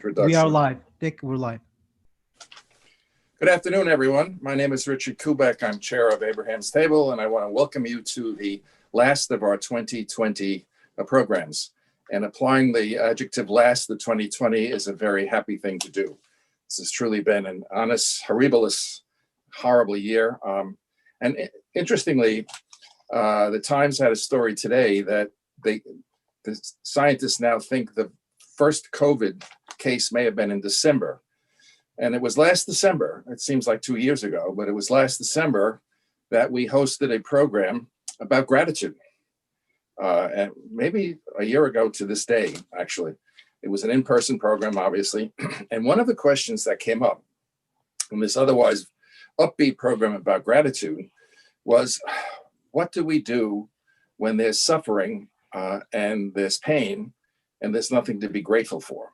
We are Introduction. live. Dick, we're live. Good afternoon, everyone. My name is Richard Kubek. I'm chair of Abraham's Table, and I want to welcome you to the last of our 2020 programs. And applying the adjective last, the 2020, is a very happy thing to do. This has truly been an honest, horrible year. Interestingly, the Times had a story today that the scientists now think the first COVID case may have been in December. And it was last December, it seems like 2 years ago, but it was last December that we hosted a program about gratitude. And maybe a year ago to this day, actually. It was an in-person program, obviously. And one of the questions that came up in this otherwise upbeat program about gratitude was, what do we do when there's suffering and there's pain and there's nothing to be grateful for?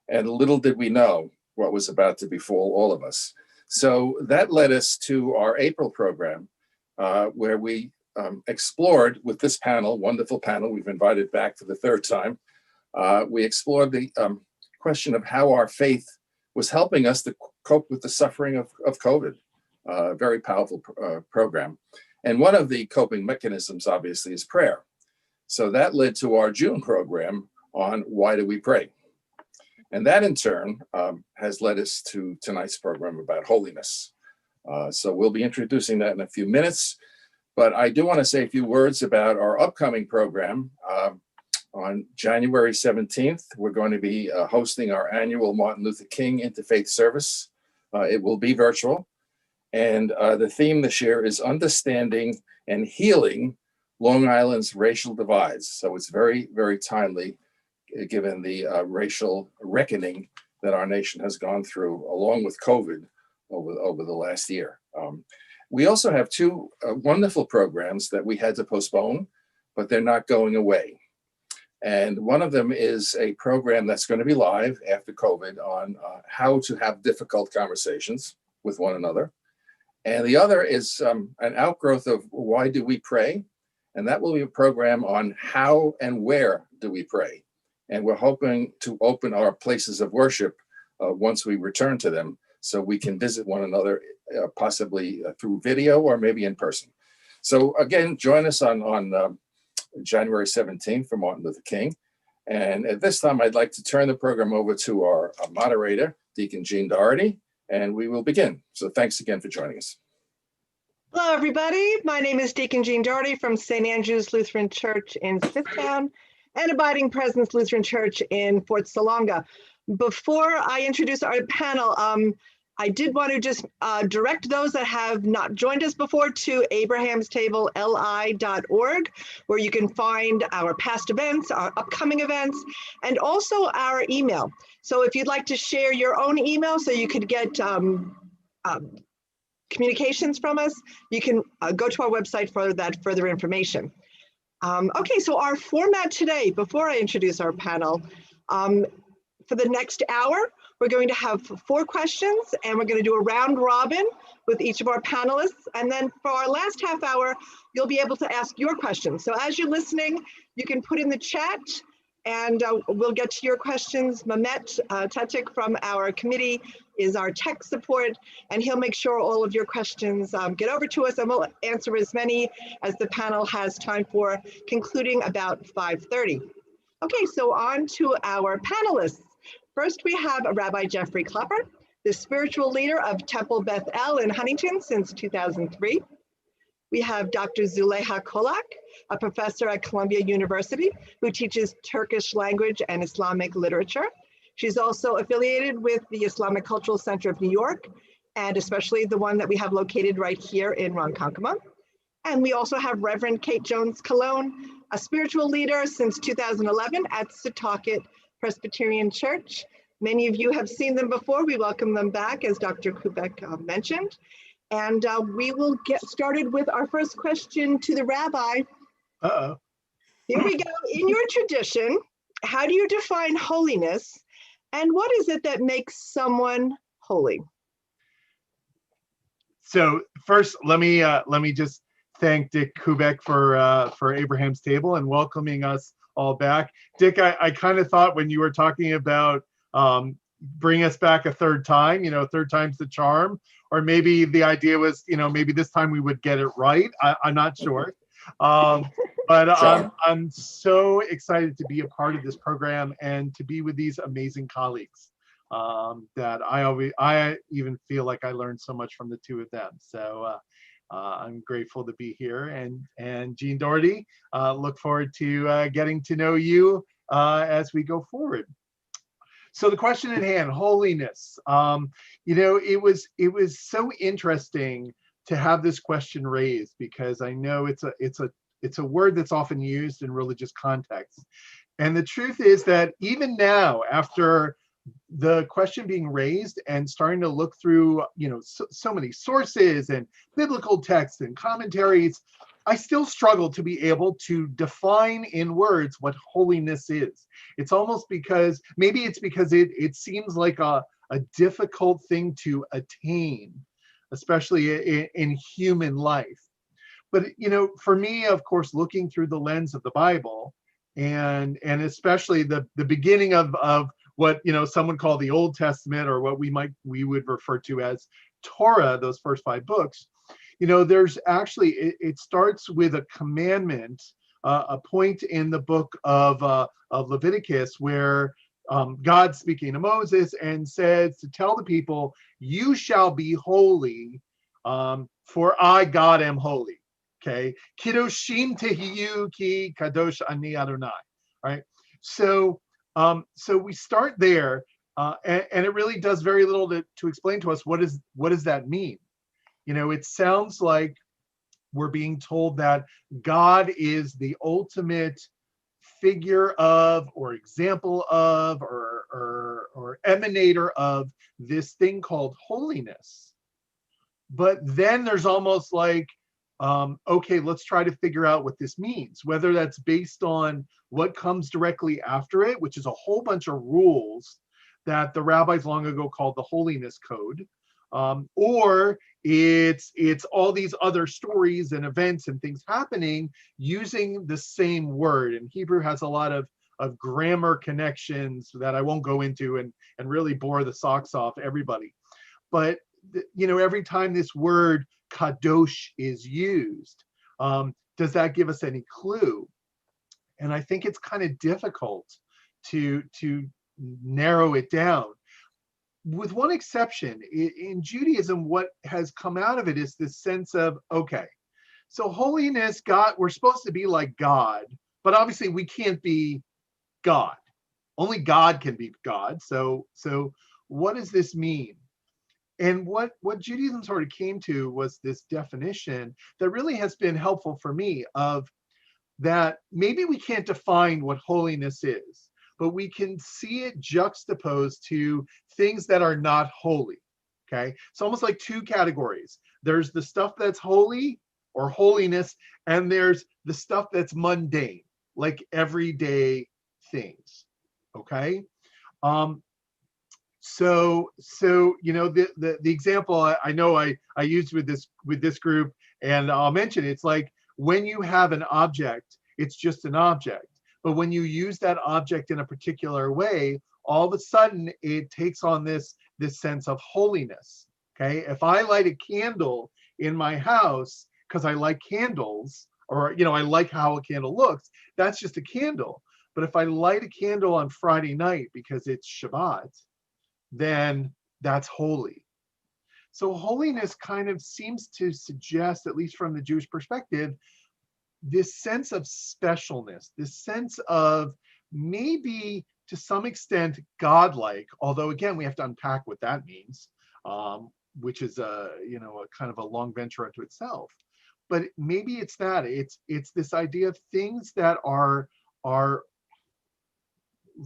And little did we know what was about to befall all of us. So that led us to our April program, where we explored with this panel, wonderful panel, we've invited back for the third time. We explored the question of how our faith was helping us to cope with the suffering of COVID. Very powerful program. And one of the coping mechanisms, obviously, is prayer. So that led to our June program on why do we pray? And that in turn has led us to tonight's program about holiness. So we'll be introducing that in a few minutes, but I do want to say a few words about our upcoming program. On January 17th, we're going to be hosting our annual Martin Luther King Interfaith service. It will be virtual. And the theme this year is understanding and healing Long Island's racial divides. So it's very, very timely, given the racial reckoning that our nation has gone through, along with COVID over the last year. We also have two wonderful programs that we had to postpone, but they're not going away. And one of them is a program that's going to be live after COVID on how to have difficult conversations with one another. And the other is an outgrowth of why do we pray? And that will be a program on how and where do we pray? And we're hoping to open our places of worship once we return to them, so we can visit one another, possibly through video or maybe in person. So again, join us on January 17th for Martin Luther King. And at this time, I'd like to turn the program over to our moderator, Deacon Jean Dougherty, and we will begin. So thanks again for joining us. Hello, everybody. My name is Deacon Jean Dougherty from St. Andrew's Lutheran Church in Smithtown and Abiding Presence Lutheran Church in Fort Salonga. Before I introduce our panel, I did want to just direct those that have not joined us before to abrahamstableli.org, where you can find our past events, our upcoming events, and also our email. So if you'd like to share your own email so you could get communications from us, you can go to our website for that further information. Okay, so our format today, before I introduce our panel, for the next hour, we're going to have 4 questions, and we're going to do a round robin with each of our panelists. And then for our last half hour, you'll be able to ask your questions. So as you're listening, you can put in the chat, and we'll get to your questions. Mehmet Tatik from our committee is our tech support, and he'll make sure all of your questions get over to us, and we'll answer as many as the panel has time for, concluding about 5:30. Okay, so on to our panelists. First, we have Rabbi Jeffrey Klepper, the spiritual leader of Temple Beth El in Huntington since 2003. We have Dr. Zuleyha Kolak, a professor at Columbia University who teaches Turkish language and Islamic literature. She's also affiliated with the Islamic Cultural Center of New York, and especially the one that we have located right here in Ronkonkoma. And we also have Reverend Kate Jones Cologne, a spiritual leader since 2011 at Setauket Presbyterian Church. Many of you have seen them before. We welcome them back, as Dr. Kubek mentioned. And we will get started with our first question to the rabbi. Uh-oh. Here we go. In your tradition, how do you define holiness, and what is it that makes someone holy? So first, let me just thank Dick Kubek for Abraham's Table and welcoming us all back. Dick, I kind of thought when you were talking about bring us back a third time, third time's the charm, or maybe the idea was, maybe this time we would get it right. I'm not sure. But I'm so excited to be a part of this program and to be with these amazing colleagues that I even feel like I learned so much from the two of them. So I'm grateful to be here. And Jean Dougherty, look forward to getting to know you as we go forward. So the question at hand, holiness. It was so interesting to have this question raised, because I know it's a word that's often used in religious contexts. And the truth is that even now, after the question being raised and starting to look through, so many sources and biblical texts and commentaries, I still struggle to be able to define in words what holiness is. It's almost because, maybe it's because it seems like a difficult thing to attain, especially in human life. But, for me, of course, looking through the lens of the Bible, and especially the beginning of what, some would call the Old Testament, or what we would refer to as Torah, those first 5 books, there's actually, it starts with a commandment, a point in the book of Leviticus where God's speaking to Moses and says to tell the people, you shall be holy, for I, God, am holy. Okay. Kiddushim tehiyu ki kadosh ani Adonai. All right. So we start there, and it really does very little to explain to us what does that mean. It sounds like we're being told that God is the ultimate figure of, or example of, or emanator of this thing called holiness. But then there's almost like, okay, let's try to figure out what this means, whether that's based on what comes directly after it, which is a whole bunch of rules that the rabbis long ago called the Holiness Code, or it's all these other stories and events and things happening using the same word. And Hebrew has a lot of grammar connections that I won't go into and really bore the socks off everybody. But every time this word kadosh is used, does that give us any clue? And I think it's kind of difficult to narrow it down. With one exception, in Judaism, what has come out of it is this sense of, okay, so holiness, God, we're supposed to be like God, but obviously we can't be God. Only God can be God. So what does this mean? And what Judaism sort of came to was this definition that really has been helpful for me, of that maybe we can't define what holiness is, but we can see it juxtaposed to things that are not holy. Okay, it's almost like 2 categories. There's the stuff that's holy, or holiness, and there's the stuff that's mundane, like everyday things. Okay. So the example I know I used with this group, and I'll mention, it's like when you have an object, it's just an object. But when you use that object in a particular way, all of a sudden it takes on this sense of holiness. Okay, if I light a candle in my house because I like candles, or I like how a candle looks, that's just a candle. But if I light a candle on Friday night because it's Shabbat, then that's holy. So holiness kind of seems to suggest, at least from the Jewish perspective, this sense of specialness, this sense of maybe to some extent godlike, although again we have to unpack what that means, which is a kind of a long venture unto itself. But maybe it's that it's this idea of things that are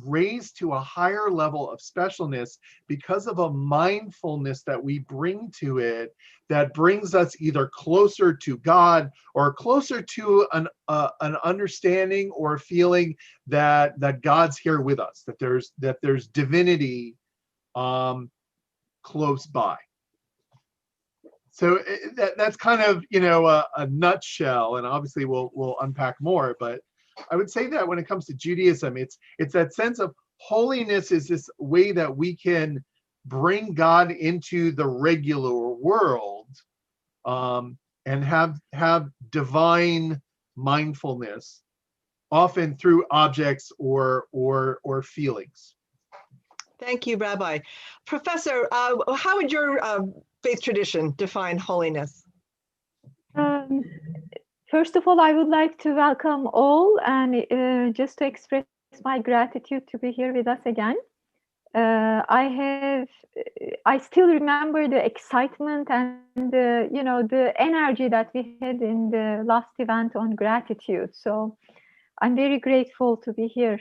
raised to a higher level of specialness because of a mindfulness that we bring to it, that brings us either closer to God or closer to an understanding or feeling that God's here with us, that there's divinity close by. So that's kind of a nutshell, and obviously we'll unpack more, but I would say that when it comes to Judaism, it's that sense of holiness is this way that we can bring God into the regular world, and have divine mindfulness, often through objects or feelings. Thank you, Rabbi. Professor, how would your faith tradition define holiness? First of all, I would like to welcome all and just to express my gratitude to be here with us again. I still remember the excitement and the energy that we had in the last event on gratitude. So I'm very grateful to be here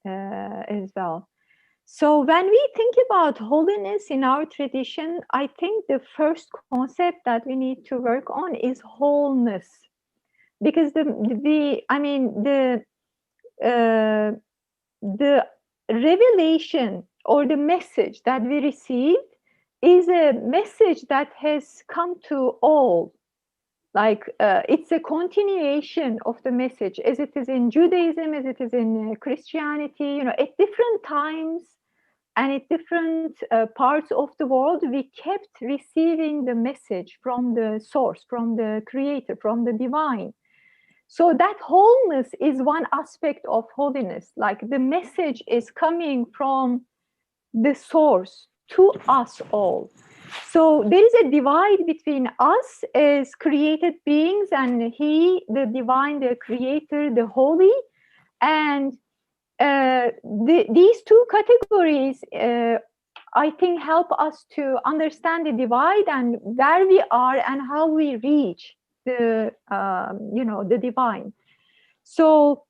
as well. So when we think about holiness in our tradition, I think the first concept that we need to work on is wholeness, because the revelation or the message that we received is a message that has come to all. Like it's a continuation of the message, as it is in Judaism, as it is in Christianity. At different times and at different parts of the world, we kept receiving the message from the source, from the creator, from the divine. So that wholeness is one aspect of holiness. Like the message is coming from the source to us all. So there is a divide between us as created beings and he, the divine, the creator, the holy. And these two categories, I think, help us to understand the divide and where we are and how we reach the divine. So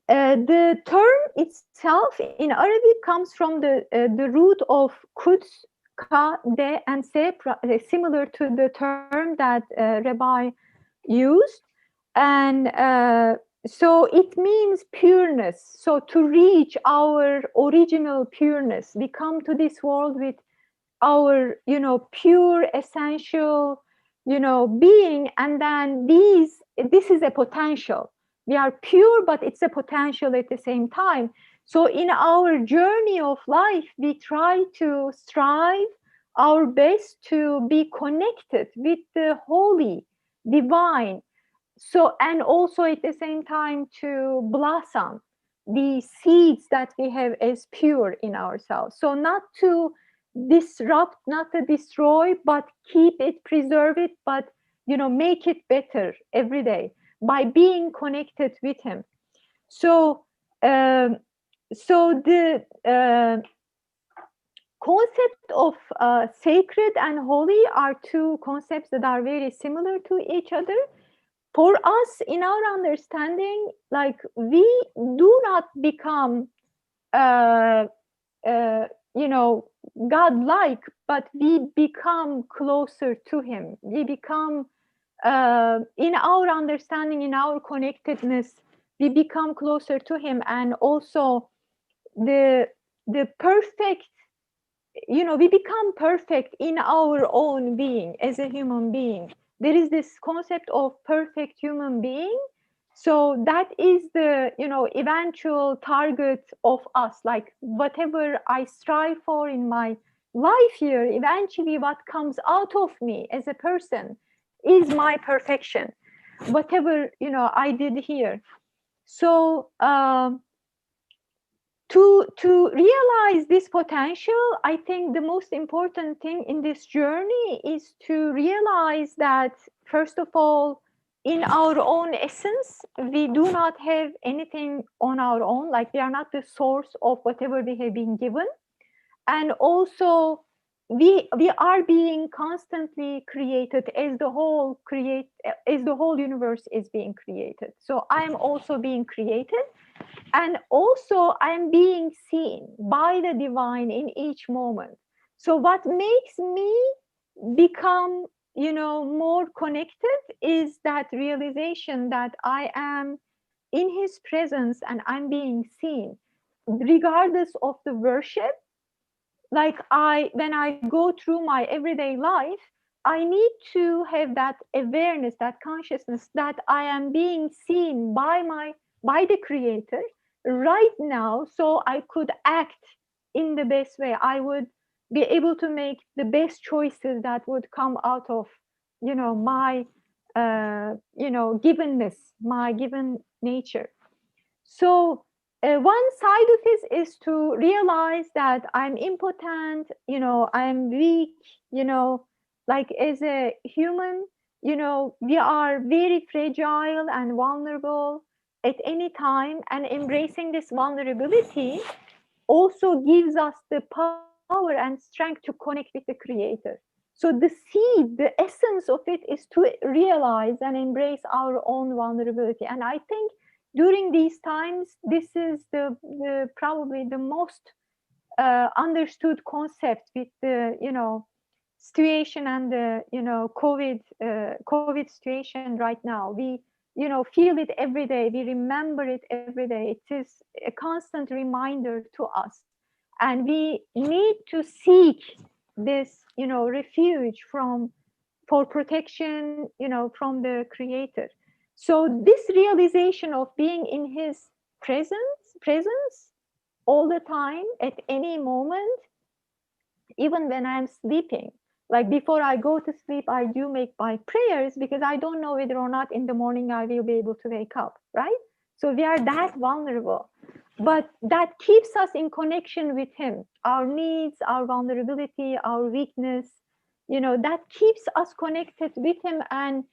the term itself in Arabic comes from the root of Quds, Ka, De, and Se, similar to the term that Rabbi used. And so it means pureness. So to reach our original pureness, we come to this world with our, pure, essential, being. And then this is a potential. We are pure, but it's a potential at the same time. So in our journey of life, we try to strive our best to be connected with the holy, divine. So, and also at the same time to blossom the seeds that we have as pure in ourselves. So not to disrupt, not to destroy, but keep it, preserve it, but, make it better every day by being connected with him. So, the concept of sacred and holy are two concepts that are very similar to each other. For us, in our understanding, like we do not become, God-like, but we become closer to him. We become, in our understanding, in our connectedness, we become closer to him. And also the perfect, we become perfect in our own being as a human being. There is this concept of perfect human being. So that is the, eventual target of us. Like whatever I strive for in my life here, eventually what comes out of me as a person is my perfection. Whatever, I did here. So to realize this potential, I think the most important thing in this journey is to realize that, first of all, in our own essence, we do not have anything on our own, like we are not the source of whatever we have been given. And also, we are being constantly created as the whole universe is being created. So I am also being created. And also I'm being seen by the divine in each moment. So what makes me become, more connected is that realization that I am in his presence and I'm being seen, regardless of the worship. Like when I go through my everyday life, I need to have that awareness, that consciousness that I am being seen by the creator, right now, so I could act in the best way. I would be able to make the best choices that would come out of, my, givenness, my given nature. So one side of it is to realize that I'm impotent, I'm weak, like as a human, we are very fragile and vulnerable at any time, and embracing this vulnerability also gives us the power and strength to connect with the creator. So the seed, the essence of it is to realize and embrace our own vulnerability. And I think during these times, this is the probably the most understood concept with the situation and the COVID situation right now. We feel it every day. We remember it every day. It is a constant reminder to us, and we need to seek this refuge for protection from the creator. So this realization of being in his presence all the time, at any moment, even when I'm sleeping. Like before I go to sleep, I do make my prayers because I don't know whether or not in the morning I will be able to wake up, right? So we are that vulnerable. But that keeps us in connection with him. Our needs, our vulnerability, our weakness, that keeps us connected with him. And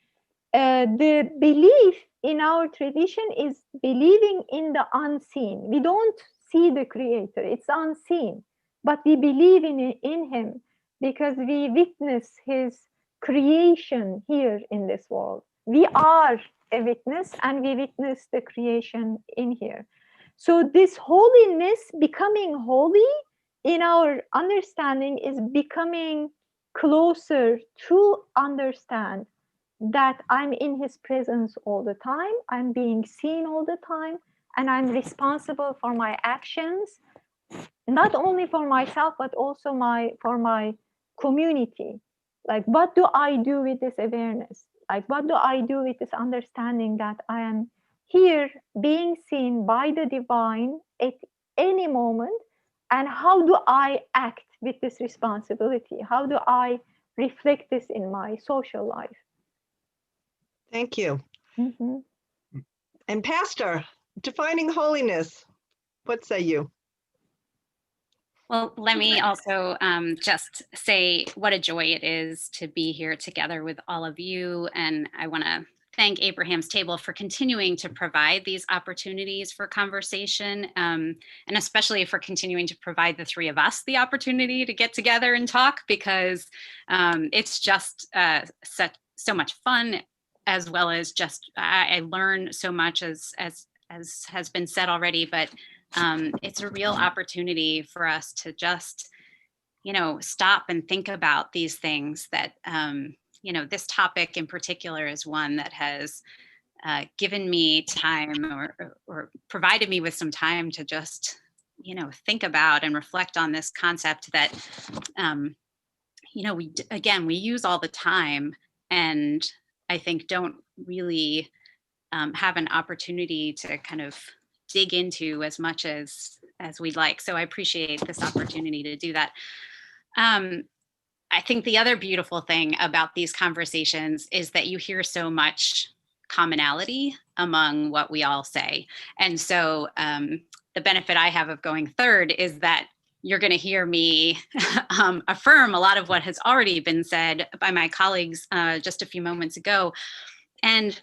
the belief in our tradition is believing in the unseen. We don't see the creator, it's unseen, but we believe in him because we witness his creation here in this world. We are a witness, and we witness the creation in here. So this holiness, becoming holy in our understanding, is becoming closer to understand that I'm in his presence all the time, I'm being seen all the time, and I'm responsible for my actions, not only for myself, but also for my community. Like, what do I do with this awareness? Like, what do I do with this understanding that I am here being seen by the divine at any moment? And how do I act with this responsibility? How do I reflect this in my social life? Thank you. Mm-hmm. And Pastor, defining holiness, what say you? Well, let me also just say what a joy it is to be here together with all of you. And I want to thank Abraham's Table for continuing to provide these opportunities for conversation, and especially for continuing to provide the three of us the opportunity to get together and talk, because it's just so much fun, as well as just I learn so much as has been said already, but it's a real opportunity for us to just, stop and think about these things that, this topic in particular is one that has given me time or provided me with some time to just, think about and reflect on this concept that, we use all the time, and I think don't really have an opportunity to kind of dig into as much as we'd like. So I appreciate this opportunity to do that. I think the other beautiful thing about these conversations is that you hear so much commonality among what we all say. And so the benefit I have of going third is that you're going to hear me affirm a lot of what has already been said by my colleagues just a few moments ago. And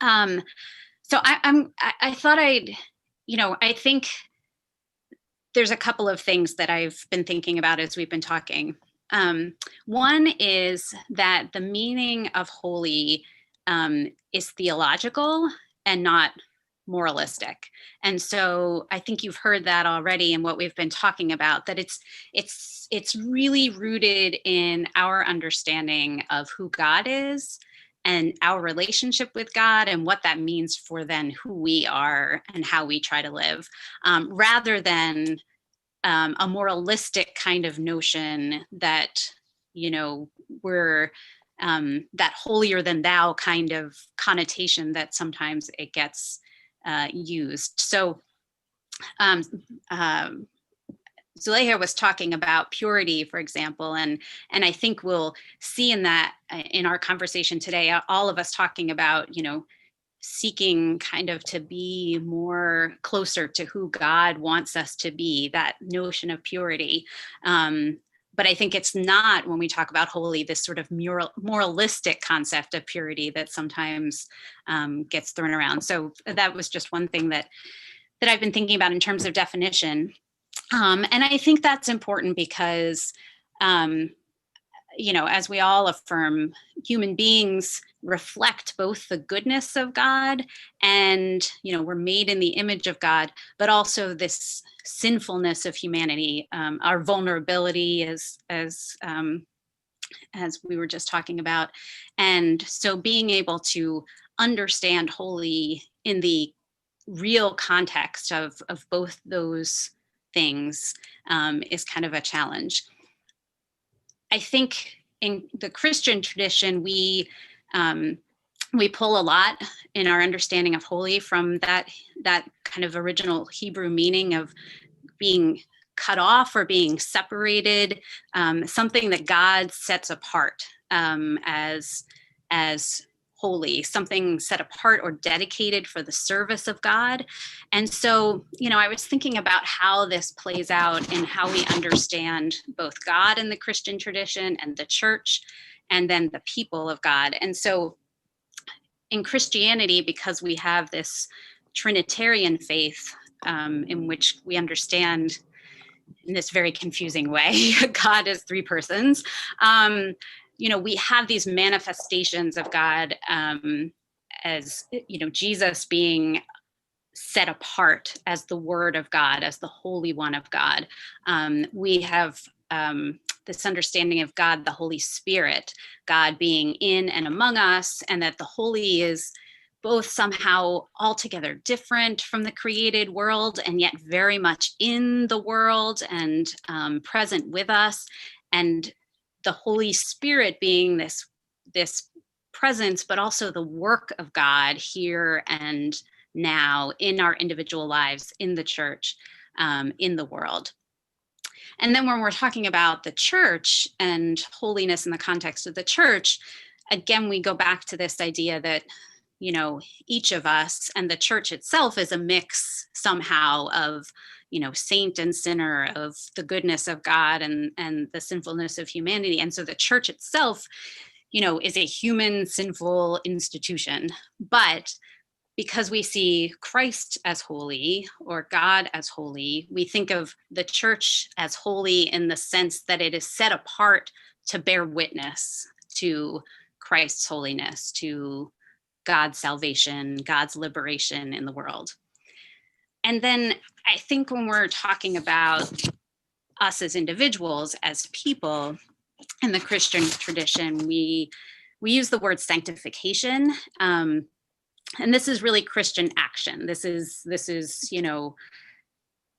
so I thought I think there's a couple of things that I've been thinking about as we've been talking. One is that the meaning of holy is theological and not moralistic. And so I think you've heard that already in what we've been talking about, that it's really rooted in our understanding of who God is and our relationship with God and what that means for then who we are and how we try to live, rather than a moralistic kind of notion that, we're that holier than thou kind of connotation that sometimes it gets used. So Zuleyha was talking about purity, for example, and I think we'll see in that in our conversation today, all of us talking about, seeking kind of to be more closer to who God wants us to be, that notion of purity. But I think it's not, when we talk about holy, this sort of moralistic concept of purity that sometimes gets thrown around. So that was just one thing that I've been thinking about in terms of definition. And I think that's important because, as we all affirm, human beings reflect both the goodness of God and, we're made in the image of God, but also this sinfulness of humanity, our vulnerability as we were just talking about. And so being able to understand holy in the real context of both those things is kind of a challenge. I think in the Christian tradition, we pull a lot in our understanding of holy from that kind of original Hebrew meaning of being cut off or being separated, something that God sets apart as holy, something set apart or dedicated for the service of God. And so, I was thinking about how this plays out in how we understand both God in the Christian tradition and the church, and then the people of God. And so in Christianity, because we have this Trinitarian faith in which we understand in this very confusing way, God is three persons. We have these manifestations of God as, Jesus being set apart as the Word of God, as the Holy One of God. We have this understanding of God, the Holy Spirit, God being in and among us, and that the holy is both somehow altogether different from the created world and yet very much in the world and present with us. And the Holy Spirit being this presence, but also the work of God here and now in our individual lives, in the church, in the world. And then when we're talking about the church and holiness in the context of the church, again, we go back to this idea that, each of us and the church itself is a mix somehow of, saint and sinner, of the goodness of God and the sinfulness of humanity. And so the church itself, is a human sinful institution. But because we see Christ as holy or God as holy, we think of the church as holy in the sense that it is set apart to bear witness to Christ's holiness, to God's salvation, God's liberation in the world. And then I think when we're talking about us as individuals, as people in the Christian tradition, we use the word sanctification. And this is really Christian action. This is,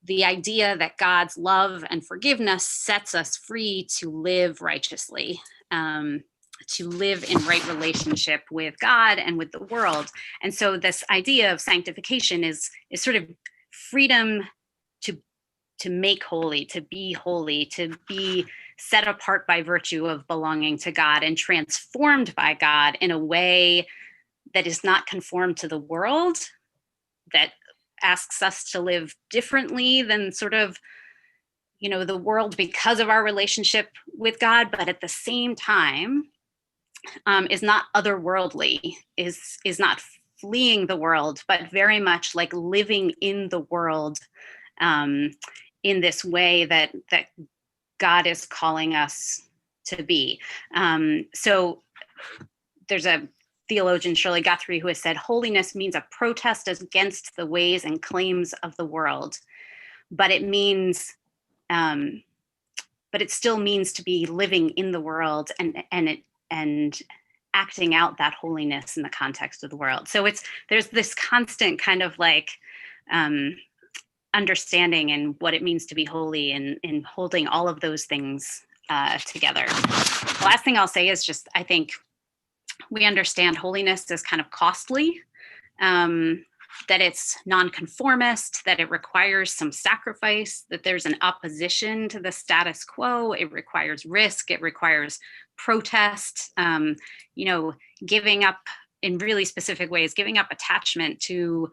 the idea that God's love and forgiveness sets us free to live righteously, to live in right relationship with God and with the world. And so this idea of sanctification is sort of freedom to make holy, to be set apart by virtue of belonging to God and transformed by God in a way that is not conformed to the world, that asks us to live differently than sort of, the world because of our relationship with God, but at the same time is not otherworldly, is not fleeing the world, but very much like living in the world in this way that God is calling us to be. So there's a theologian, Shirley Guthrie, who has said, holiness means a protest against the ways and claims of the world, but it still means to be living in the world and acting out that holiness in the context of the world. So there's this constant kind of like understanding and what it means to be holy and holding all of those things together. The last thing I'll say is just, I think we understand holiness as kind of costly. that it's nonconformist, that it requires some sacrifice, that there's an opposition to the status quo. It requires risk. It requires protest, giving up in really specific ways, giving up attachment to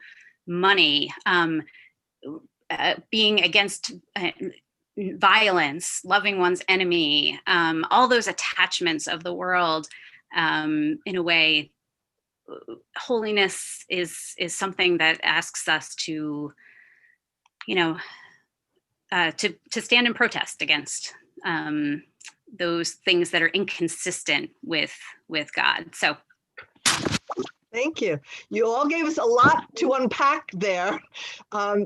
money, being against violence, loving one's enemy, all those attachments of the world. In a way, holiness is something that asks us to, to stand in protest against those things that are inconsistent with God. So. Thank you. You all gave us a lot to unpack there.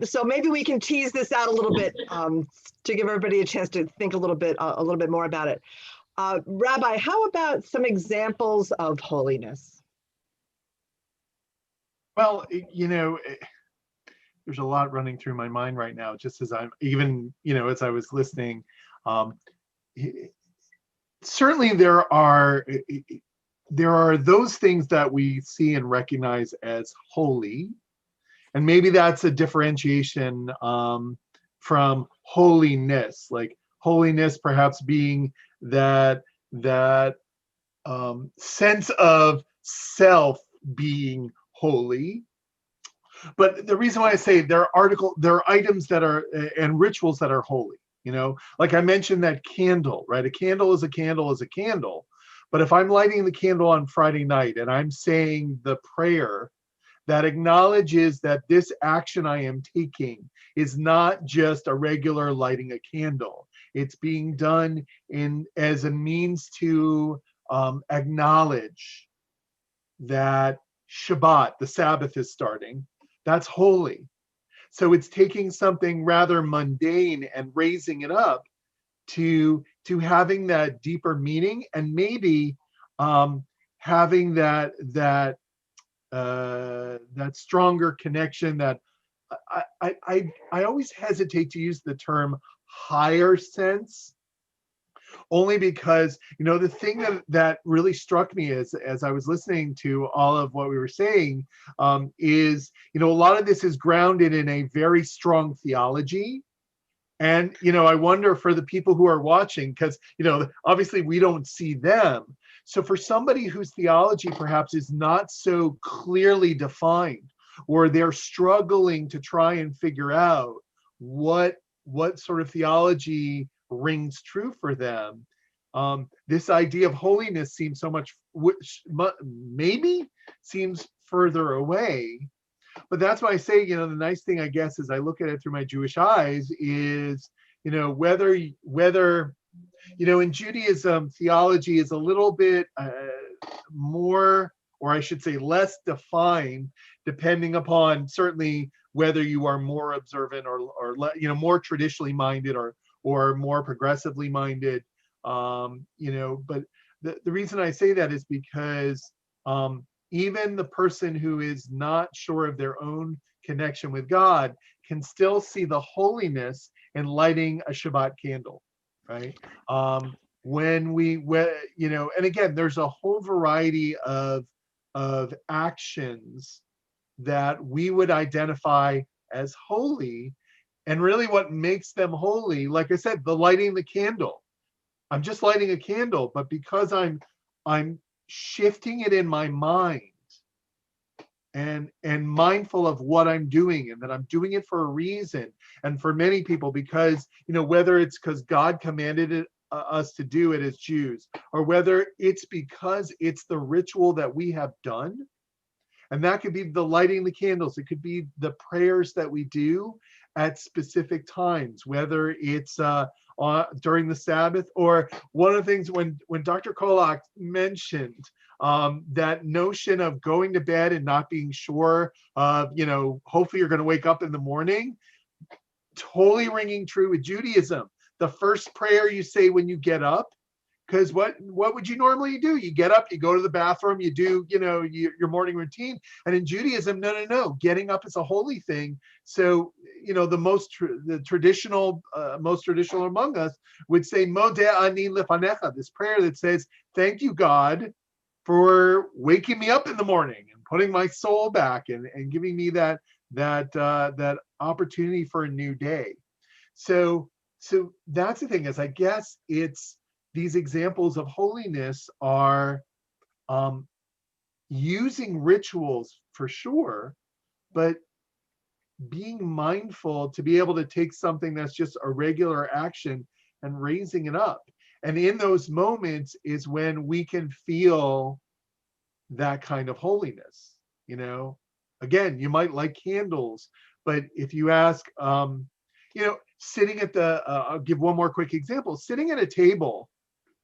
So maybe we can tease this out a little bit to give everybody a chance to think a little bit more about it. Rabbi, how about some examples of holiness? Well, there's a lot running through my mind right now, just as I'm even, as I was listening. Certainly there are those things that we see and recognize as holy, and maybe that's a differentiation from holiness, like holiness perhaps being that sense of self being holy. But the reason why I say there are items that are and rituals that are holy, like I mentioned that candle, right? A candle is a candle is a candle. But if I'm lighting the candle on Friday night and I'm saying the prayer that acknowledges that this action I am taking is not just a regular lighting a candle, it's being done as a means to acknowledge that Shabbat, the Sabbath, is starting, that's holy. So it's taking something rather mundane and raising it up to having that deeper meaning, and maybe having that stronger connection. That I always hesitate to use the term higher sense, only because the thing that really struck me as I was listening to all of what we were saying is a lot of this is grounded in a very strong theology. And, I wonder for the people who are watching, because, obviously we don't see them. So for somebody whose theology perhaps is not so clearly defined, or they're struggling to try and figure out what sort of theology rings true for them, this idea of holiness seems so much, maybe seems further away. But that's why I say, the nice thing, I guess, as I look at it through my Jewish eyes is, whether in Judaism, theology is a little bit more, or I should say less defined, depending upon certainly whether you are more observant or more traditionally minded or more progressively minded. But the reason I say that is because even the person who is not sure of their own connection with God can still see the holiness in lighting a Shabbat candle, right? And again, there's a whole variety of actions that we would identify as holy, and really what makes them holy, like I said, the lighting the candle. I'm just lighting a candle, but because I'm shifting it in my mind and mindful of what I'm doing, and that I'm doing it for a reason. And for many people, because whether it's because God commanded it, us to do it as Jews, or whether it's because it's the ritual that we have done. And that could be the lighting the candles, it could be the prayers that we do at specific times, whether it's during the Sabbath, or one of the things when Dr. Kolak mentioned that notion of going to bed and not being sure of, hopefully you're going to wake up in the morning, totally ringing true with Judaism. The first prayer you say when you get up, because what would you normally do? You get up, you go to the bathroom, you do, your morning routine. And in Judaism, no, getting up is a holy thing. So, the traditional among us would say, Modeh ani lefanecha, this prayer that says, thank you, God, for waking me up in the morning and putting my soul back and giving me that opportunity for a new day. So that's the thing, is I guess it's these examples of holiness are using rituals for sure, but being mindful to be able to take something that's just a regular action and raising it up. And in those moments is when we can feel that kind of holiness. You know, again, you might like candles, but if you ask, you know, sitting at the, I'll give one more quick example, sitting at a table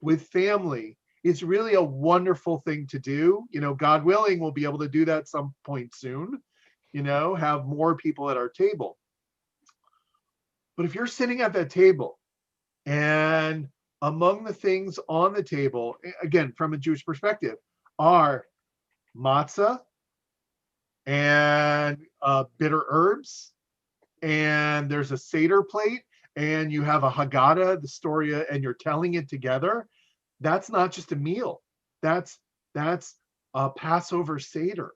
with family is really a wonderful thing to do. You know, God willing, we'll be able to do that some point soon, you know, have more people at our table. But if you're sitting at that table and among the things on the table, again, from a Jewish perspective, are matzah and bitter herbs, and there's a Seder plate, and you have a Haggadah, the story, and you're telling it together, that's not just a meal. That's a Passover Seder.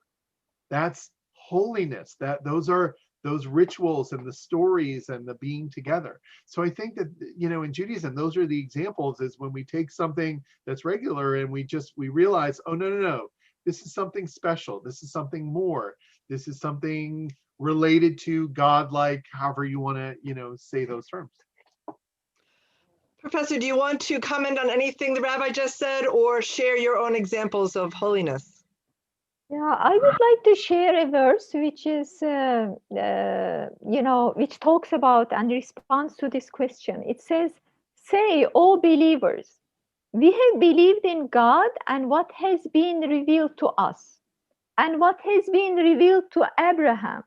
That's holiness. Those are those rituals and the stories and the being together. So I think that, you know, in Judaism, those are the examples, is when we take something that's regular and we realize, oh, no, this is something special. This is something more. This is something related to God, like however you want to, you know, say those terms. Professor, do you want to comment on anything the rabbi just said, or share your own examples of holiness? Yeah, I would like to share a verse which is, you know, which talks about and responds to this question. It says, "Say, O believers, we have believed in God and what has been revealed to us, and what has been revealed to Abraham,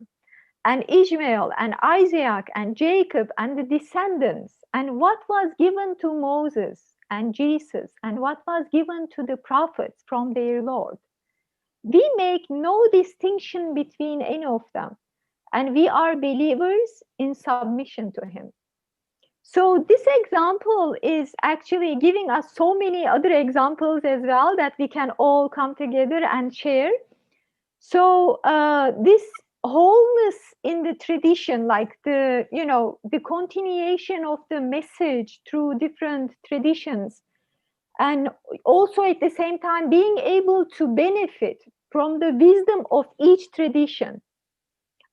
and Ishmael, and Isaac, and Jacob, and the descendants, and what was given to Moses and Jesus, and what was given to the prophets from their Lord. We make no distinction between any of them, and we are believers in submission to Him." So this example is actually giving us so many other examples as well that we can all come together and share. So this wholeness in the tradition, like the, you know, the continuation of the message through different traditions, and also at the same time being able to benefit from the wisdom of each tradition.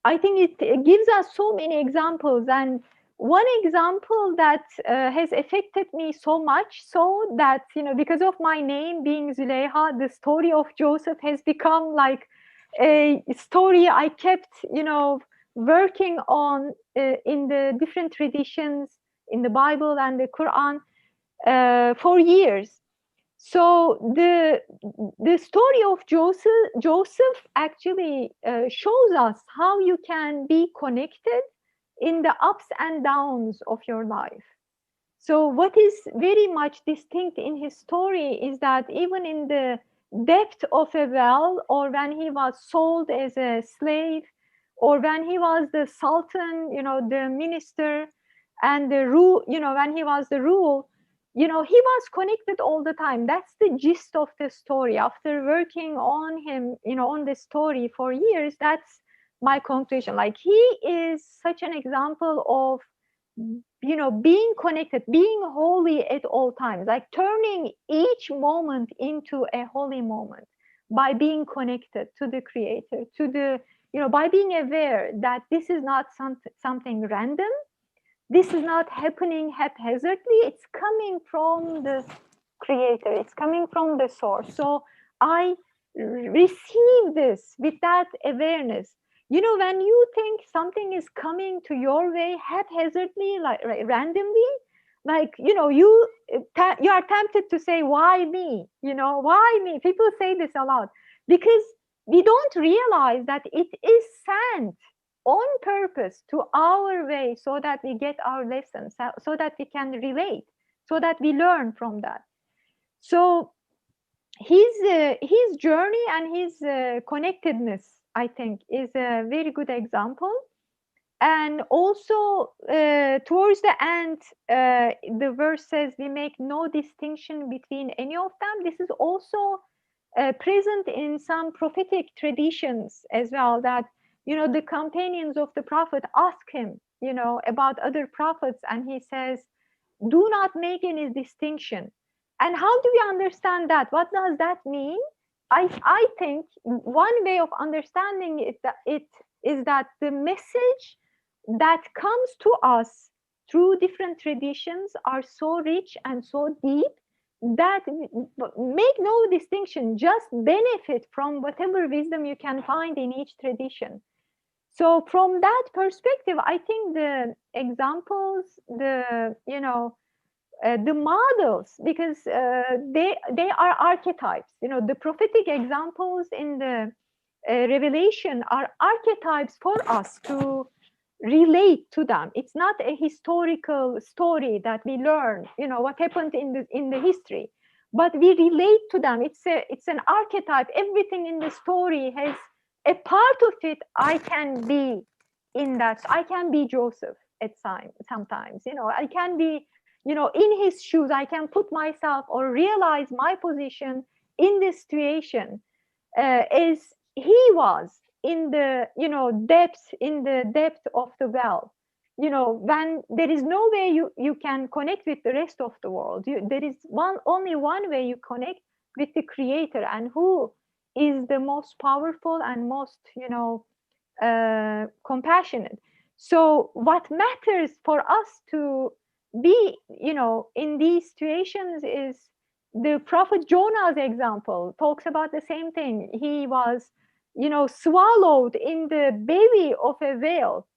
I think it gives us so many examples, and one example that has affected me so much, so that, you know, because of my name being Züleyha, the story of Joseph has become like a story I kept, you know, working on in the different traditions in the Bible and the Quran for years. So the story of Joseph actually shows us how you can be connected in the ups and downs of your life. So what is very much distinct in his story is that even in the depth of a well, or when he was sold as a slave, or when he was the sultan, you know, the minister, and the rule, you know, when he was the rule, you know, he was connected all the time. That's the gist of the story. After working on him, you know, on the story for years, that's my conclusion. Like, he is such an example of, you know, being connected, being holy at all times, like turning each moment into a holy moment by being connected to the Creator, to the, you know, by being aware that this is not something random. This is not happening haphazardly. It's coming from the Creator. It's coming from the source. So I receive this with that awareness. You know, when you think something is coming to your way haphazardly, like randomly, like, you know, you are tempted to say, why me? You know, why me? People say this a lot because we don't realize that it is sent on purpose to our way, so that we get our lessons, so that we can relate, so that we learn from that. So his journey and his connectedness, I think, is a very good example. And also towards the end, the verse says, we make no distinction between any of them. This is also present in some prophetic traditions as well, that, the companions of the prophet ask him, about other prophets, and he says, do not make any distinction. And how do we understand that? What does that mean? I think one way of understanding it is that the message that comes to us through different traditions are so rich and so deep that make no distinction, just benefit from whatever wisdom you can find in each tradition. So from that perspective, I think the examples, the models, because they are archetypes. The prophetic examples in the Revelation are archetypes for us to relate to them. It's not a historical story that we learn, what happened in the history, but we relate to them. It's an archetype. Everything in the story has a part of it. I can be in that. I can be Joseph at sometimes. I can be, in his shoes. I can put myself or realize my position in this situation as he was in the depth of the well, when there is no way you can connect with the rest of the world. There is only one way you connect with the Creator, and who is the most powerful and most compassionate. So what matters for us to be in these situations is the prophet Jonah's example talks about the same thing. He was swallowed in the belly of a whale,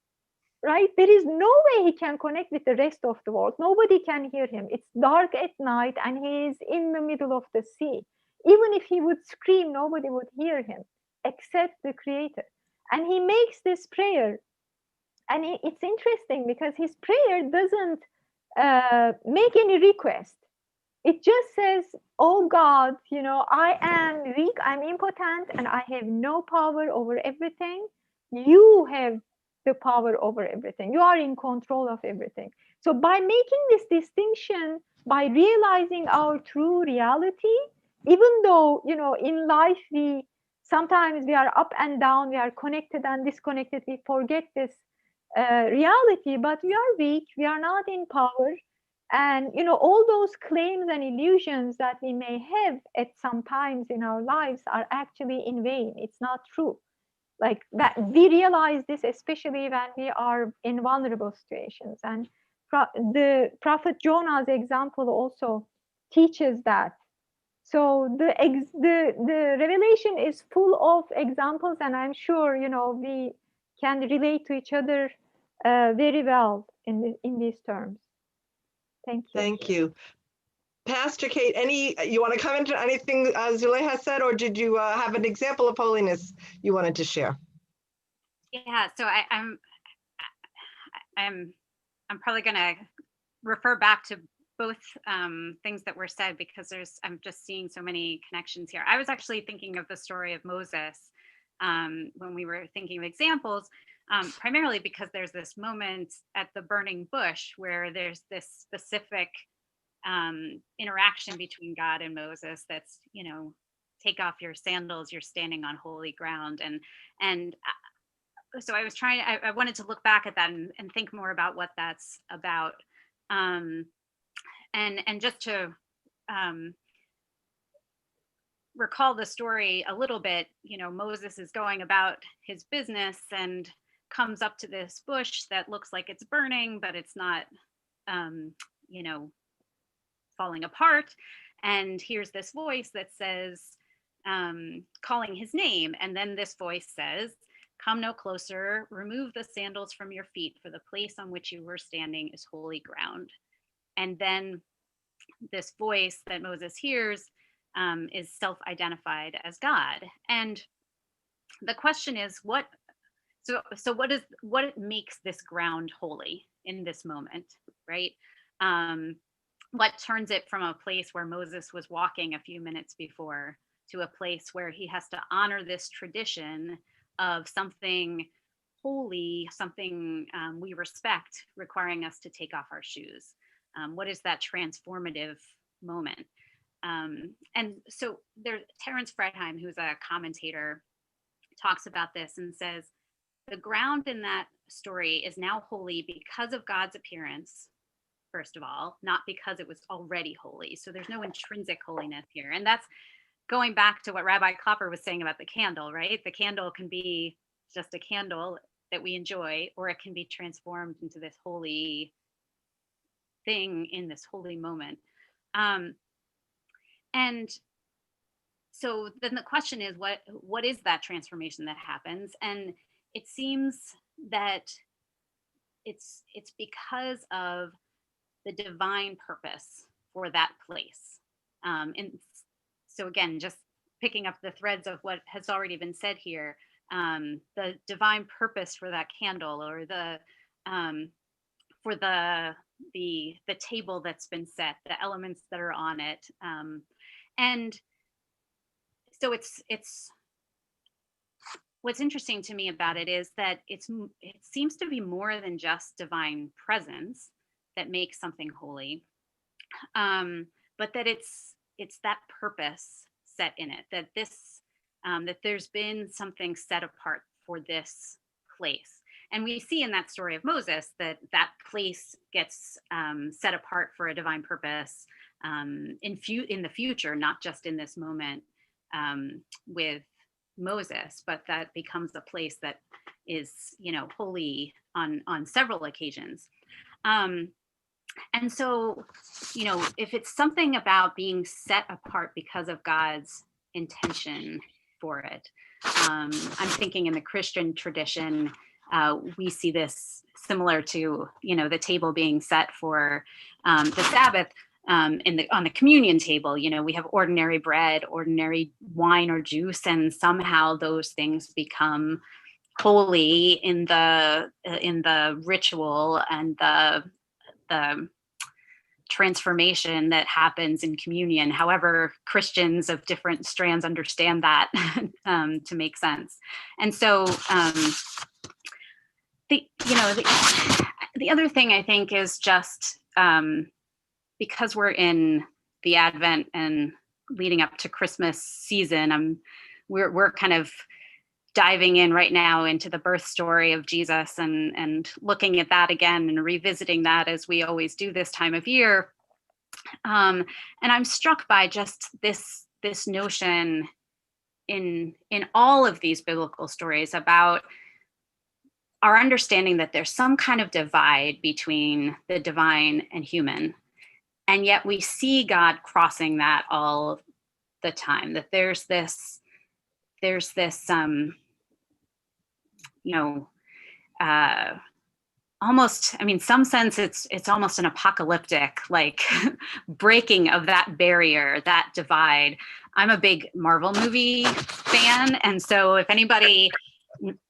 right? There is no way he can connect with the rest of the world. Nobody can hear him. It's dark at night and he is in the middle of the sea. Even if he would scream, nobody would hear him except the Creator. And he makes this prayer, and it's interesting because his prayer doesn't make any request. It just says, oh God, I am weak, I'm impotent, and I have no power over everything. You have the power over everything. You are in control of everything. So by making this distinction, by realizing our true reality, even though, in life sometimes we are up and down, we are connected and disconnected, we forget this reality, but we are weak, we are not in power. And all those claims and illusions that we may have at some times in our lives are actually in vain. It's not true. Like that, we realize this especially when we are in vulnerable situations. And the prophet Jonah's example also teaches that. So the revelation is full of examples, and I'm sure we can relate to each other very well in these terms. Thank you. Thank you. Pastor Kate, you want to comment on anything Zuleyha said, or did you have an example of holiness you wanted to share? Yeah, so I'm probably going to refer back to both things that were said, because I'm just seeing so many connections here. I was actually thinking of the story of Moses when we were thinking of examples, primarily because there's this moment at the burning bush where there's this specific interaction between God and Moses that's, take off your sandals, you're standing on holy ground. And so I was I wanted to look back at that and think more about what that's about. And just to recall the story a little bit, Moses is going about his business and comes up to this bush that looks like it's burning, but it's not, falling apart. And here's this voice that says, calling his name. And then this voice says, come no closer, remove the sandals from your feet, for the place on which you were standing is holy ground. And then this voice that Moses hears is self-identified as God. And the question is, what makes this ground holy in this moment, right? What turns it from a place where Moses was walking a few minutes before to a place where he has to honor this tradition of something holy, something we respect, requiring us to take off our shoes? What is that transformative moment? And so Terence Fredheim, who's a commentator, talks about this and says, the ground in that story is now holy because of God's appearance, first of all, not because it was already holy. So there's no intrinsic holiness here. And that's going back to what Rabbi Klopper was saying about the candle, right? The candle can be just a candle that we enjoy, or it can be transformed into this holy thing in this holy moment. And so then the question is, what is that transformation that happens? And it seems that it's because of the divine purpose for that place. And so again, just picking up the threads of what has already been said here, the divine purpose for that candle, or for the table that's been set, the elements that are on it, and so it's what's interesting to me about it is that it seems to be more than just divine presence that makes something holy, but that it's that purpose set in it, that that there's been something set apart for this place. And we see in that story of Moses that place gets set apart for a divine purpose in the future, not just in this moment with Moses, but that becomes a place that is, holy on several occasions. And so, if it's something about being set apart because of God's intention for it, I'm thinking in the Christian tradition, we see this similar to, the table being set for the Sabbath. On the communion table, we have ordinary bread, ordinary wine or juice, and somehow those things become holy in the ritual and the transformation that happens in communion. However, Christians of different strands understand that to make sense. And so the other thing I think is just because we're in the Advent and leading up to Christmas season, we're kind of diving in right now into the birth story of Jesus and looking at that again and revisiting that as we always do this time of year. And I'm struck by just this notion in all of these biblical stories about our understanding that there's some kind of divide between the divine and human. And yet we see God crossing that all the time, that there's this almost, some sense it's almost an apocalyptic, like breaking of that barrier, that divide. I'm a big Marvel movie fan. And so if anybody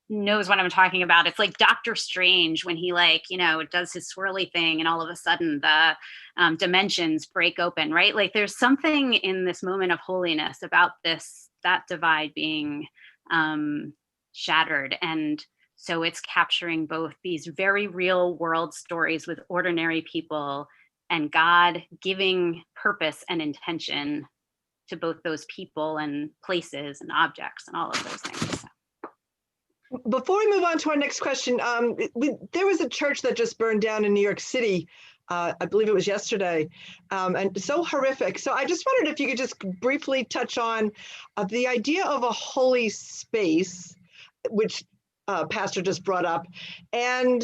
knows what I'm talking about, it's like Doctor Strange when he does his swirly thing and all of a sudden the dimensions break open, right? Like there's something in this moment of holiness about that divide being shattered. And so it's capturing both these very real world stories with ordinary people and God giving purpose and intention to both those people and places and objects and all of those things. Before we move on to our next question, there was a church that just burned down in New York City. I believe it was yesterday, and so horrific. So I just wondered if you could just briefly touch on the idea of a holy space, which Pastor just brought up, and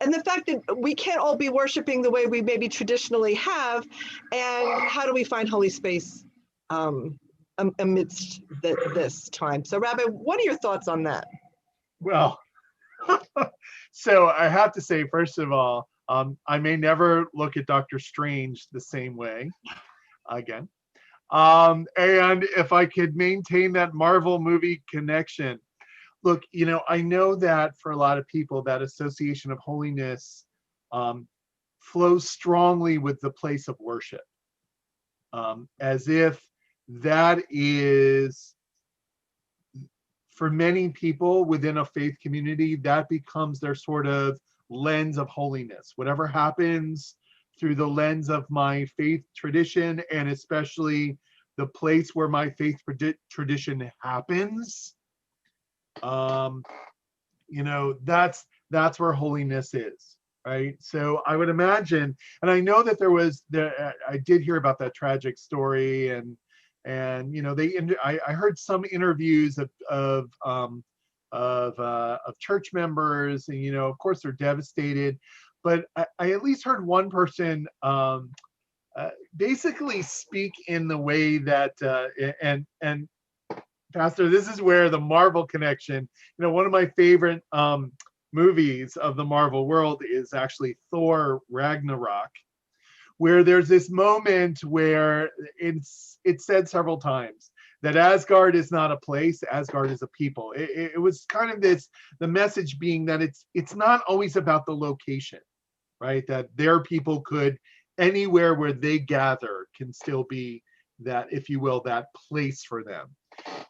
the fact that we can't all be worshiping the way we maybe traditionally have, and how do we find holy space amidst this time? So Rabbi, what are your thoughts on that? Well, so I have to say, first of all, I may never look at Doctor Strange the same way again. And if I could maintain that Marvel movie connection, look, I know that for a lot of people, that association of holiness flows strongly with the place of worship, as if that is, for many people within a faith community, that becomes their sort of lens of holiness. Whatever happens through the lens of my faith tradition, and especially the place where my faith tradition happens. You know, that's where holiness is, right? So I would imagine, and I know that I did hear about that tragic story, and you know, I heard some interviews of church members, and you know, of course they're devastated, but I at least heard one person basically speak in the way that and Pastor, this is where the Marvel connection, you know, one of my favorite movies of the Marvel world is actually Thor Ragnarok, where there's this moment where it's said several times that Asgard is not a place, Asgard is a people. It was kind of the message being that it's not always about the location, right? That their people could, anywhere where they gather can still be that, if you will, that place for them.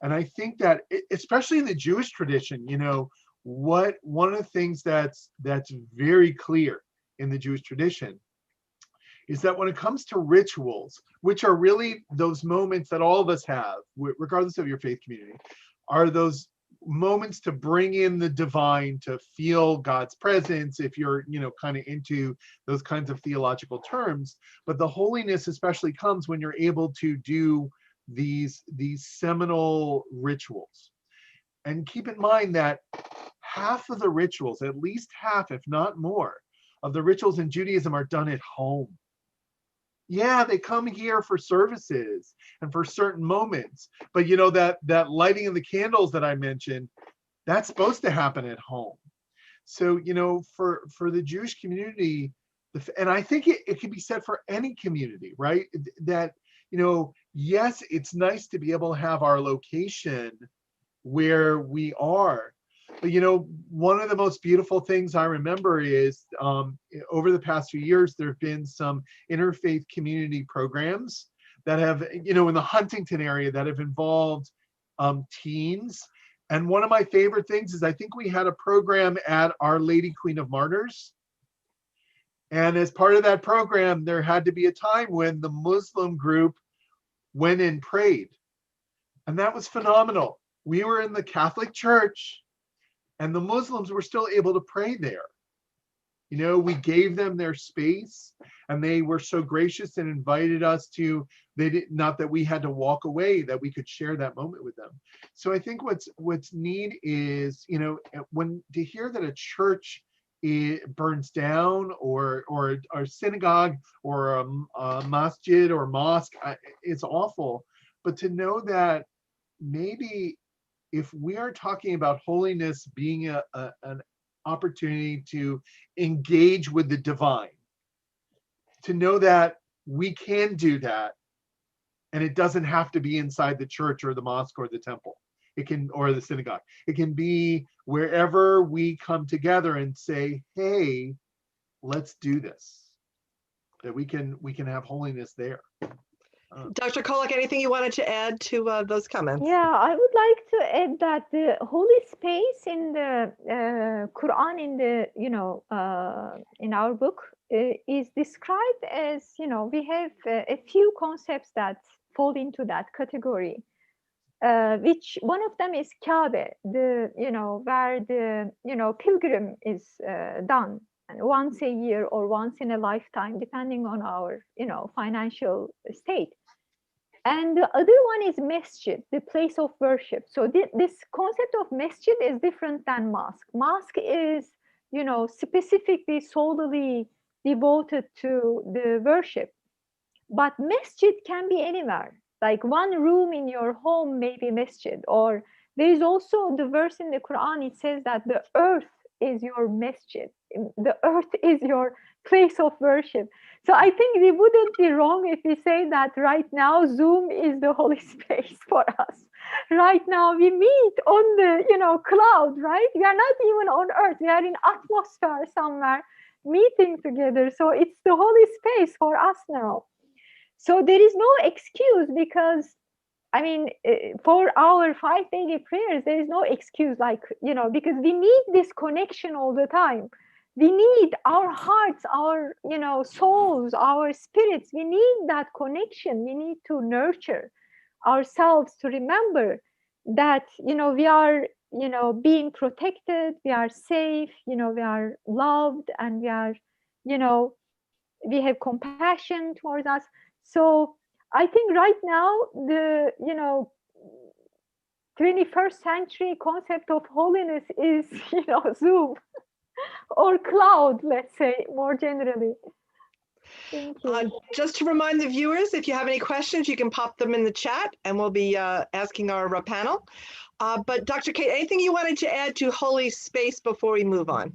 And I think that, especially in the Jewish tradition, you know, one of the things that's very clear in the Jewish tradition is that when it comes to rituals, which are really those moments that all of us have, regardless of your faith community, are those moments to bring in the divine, to feel God's presence, if you're, you know, kind of into those kinds of theological terms. But the holiness especially comes when you're able to do these seminal rituals. And keep in mind that half of the rituals, at least half, if not more, of the rituals in Judaism are done at home. Yeah, they come here for services and for certain moments, but you know, that lighting of the candles that I mentioned, that's supposed to happen at home. So, you know, for the Jewish community, and I think it can be said for any community, right? That, you know, yes, it's nice to be able to have our location where we are. But, you know, one of the most beautiful things I remember is over the past few years, there have been some interfaith community programs that have, you know, in the Huntington area that have involved teens. And one of my favorite things is I think we had a program at Our Lady Queen of Martyrs. And as part of that program, there had to be a time when the Muslim group went and prayed. And that was phenomenal. We were in the Catholic Church and the Muslims were still able to pray there. You know, we gave them their space and they were so gracious and invited us to, not that we had to walk away, that we could share that moment with them. So I think what's neat is, you know, when to hear that a church burns down or a synagogue or a masjid or mosque, it's awful. But to know that maybe if we are talking about holiness being an opportunity to engage with the divine, to know that we can do that, and it doesn't have to be inside the church or the mosque or the temple. It can, or the synagogue. It can be wherever we come together and say, hey, let's do this. That we can have holiness there. Dr. Kolak, anything you wanted to add to those comments? Yeah, I would like to add that the holy space in the Quran, in the, you know, in our book, is described as, you know, we have a few concepts that fall into that category. Which one of them is Kaaba, the, you know, where the, you know, pilgrim is done, and once a year or once in a lifetime, depending on our, you know, financial state. And the other one is Masjid, the place of worship. So this concept of Masjid is different than mosque. Mosque is, you know, specifically solely devoted to the worship. But Masjid can be anywhere. Like one room in your home may be Masjid. Or there is also the verse in the Quran, it says that the earth is your Masjid. The earth is your place of worship. So I think we wouldn't be wrong if we say that right now Zoom is the holy space for us. Right now we meet on the, you know, cloud, right? We are not even on earth. We are in atmosphere somewhere meeting together. So it's the holy space for us now. So there is no excuse, because I mean, for our 5 daily prayers, there is no excuse, like, you know, because we need this connection all the time. we need our hearts, our, souls, our spirits. We need that connection. We need to nurture ourselves to remember that, we are, being protected, we are safe, we are loved, and we are, we have compassion towards us. So I think right now the, 21st century concept of holiness is, Zoom or cloud, let's say, more generally. Thank you. Just to remind the viewers, if you have any questions, you can pop them in the chat and we'll be asking our panel. But Dr. Kate, anything you wanted to add to Holy Space before we move on?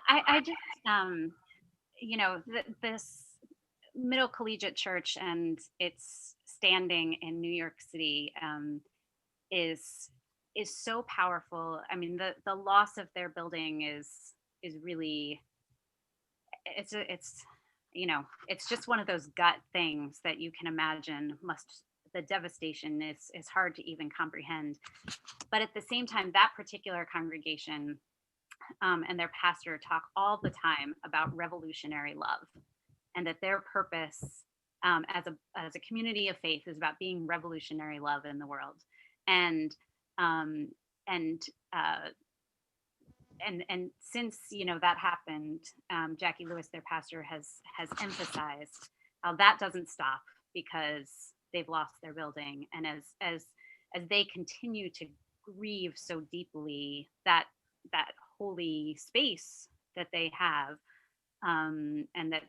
I just, this Middle Collegiate Church and its standing in New York City is so powerful. I mean, the loss of their building is really, it's just one of those gut things that you can imagine. The devastation is hard to even comprehend. But at the same time, that particular congregation and their pastor talk all the time about revolutionary love, and that their purpose as a community of faith is about being revolutionary love in the world. And since that happened, Jackie Lewis, their pastor, has emphasized how that doesn't stop because they've lost their building, and as they continue to grieve so deeply that holy space that they have, and that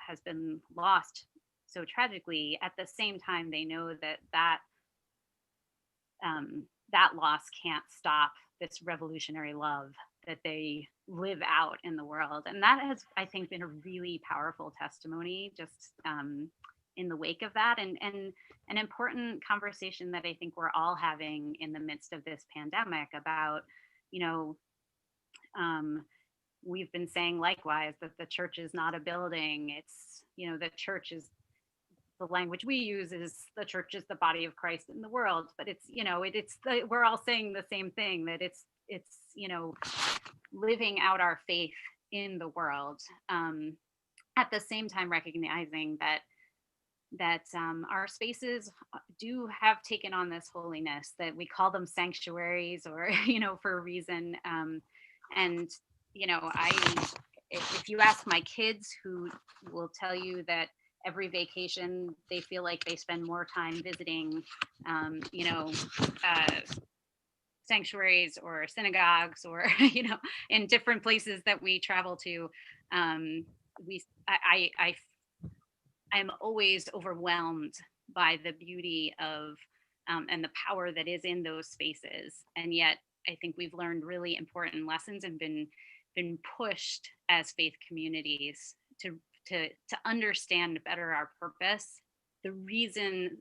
has been lost so tragically. At the same time, they know that loss can't stop this revolutionary love that they live out in the world. And that has, I think, been a really powerful testimony just in the wake of that, and an important conversation that I think we're all having in the midst of this pandemic about, we've been saying likewise that the church is not a building. It's, the church is, the language we use is the church is the body of Christ in the world, but it's, we're all saying the same thing, that it's living out our faith in the world. At the same time, recognizing that our spaces do have taken on this holiness, that we call them sanctuaries, or, for a reason. And, if you ask my kids, who will tell you that every vacation they feel like they spend more time visiting, sanctuaries or synagogues, or, in different places that we travel to, I'm always overwhelmed by the beauty of and the power that is in those spaces. And yet I think we've learned really important lessons and been pushed as faith communities to understand better our purpose, the reason,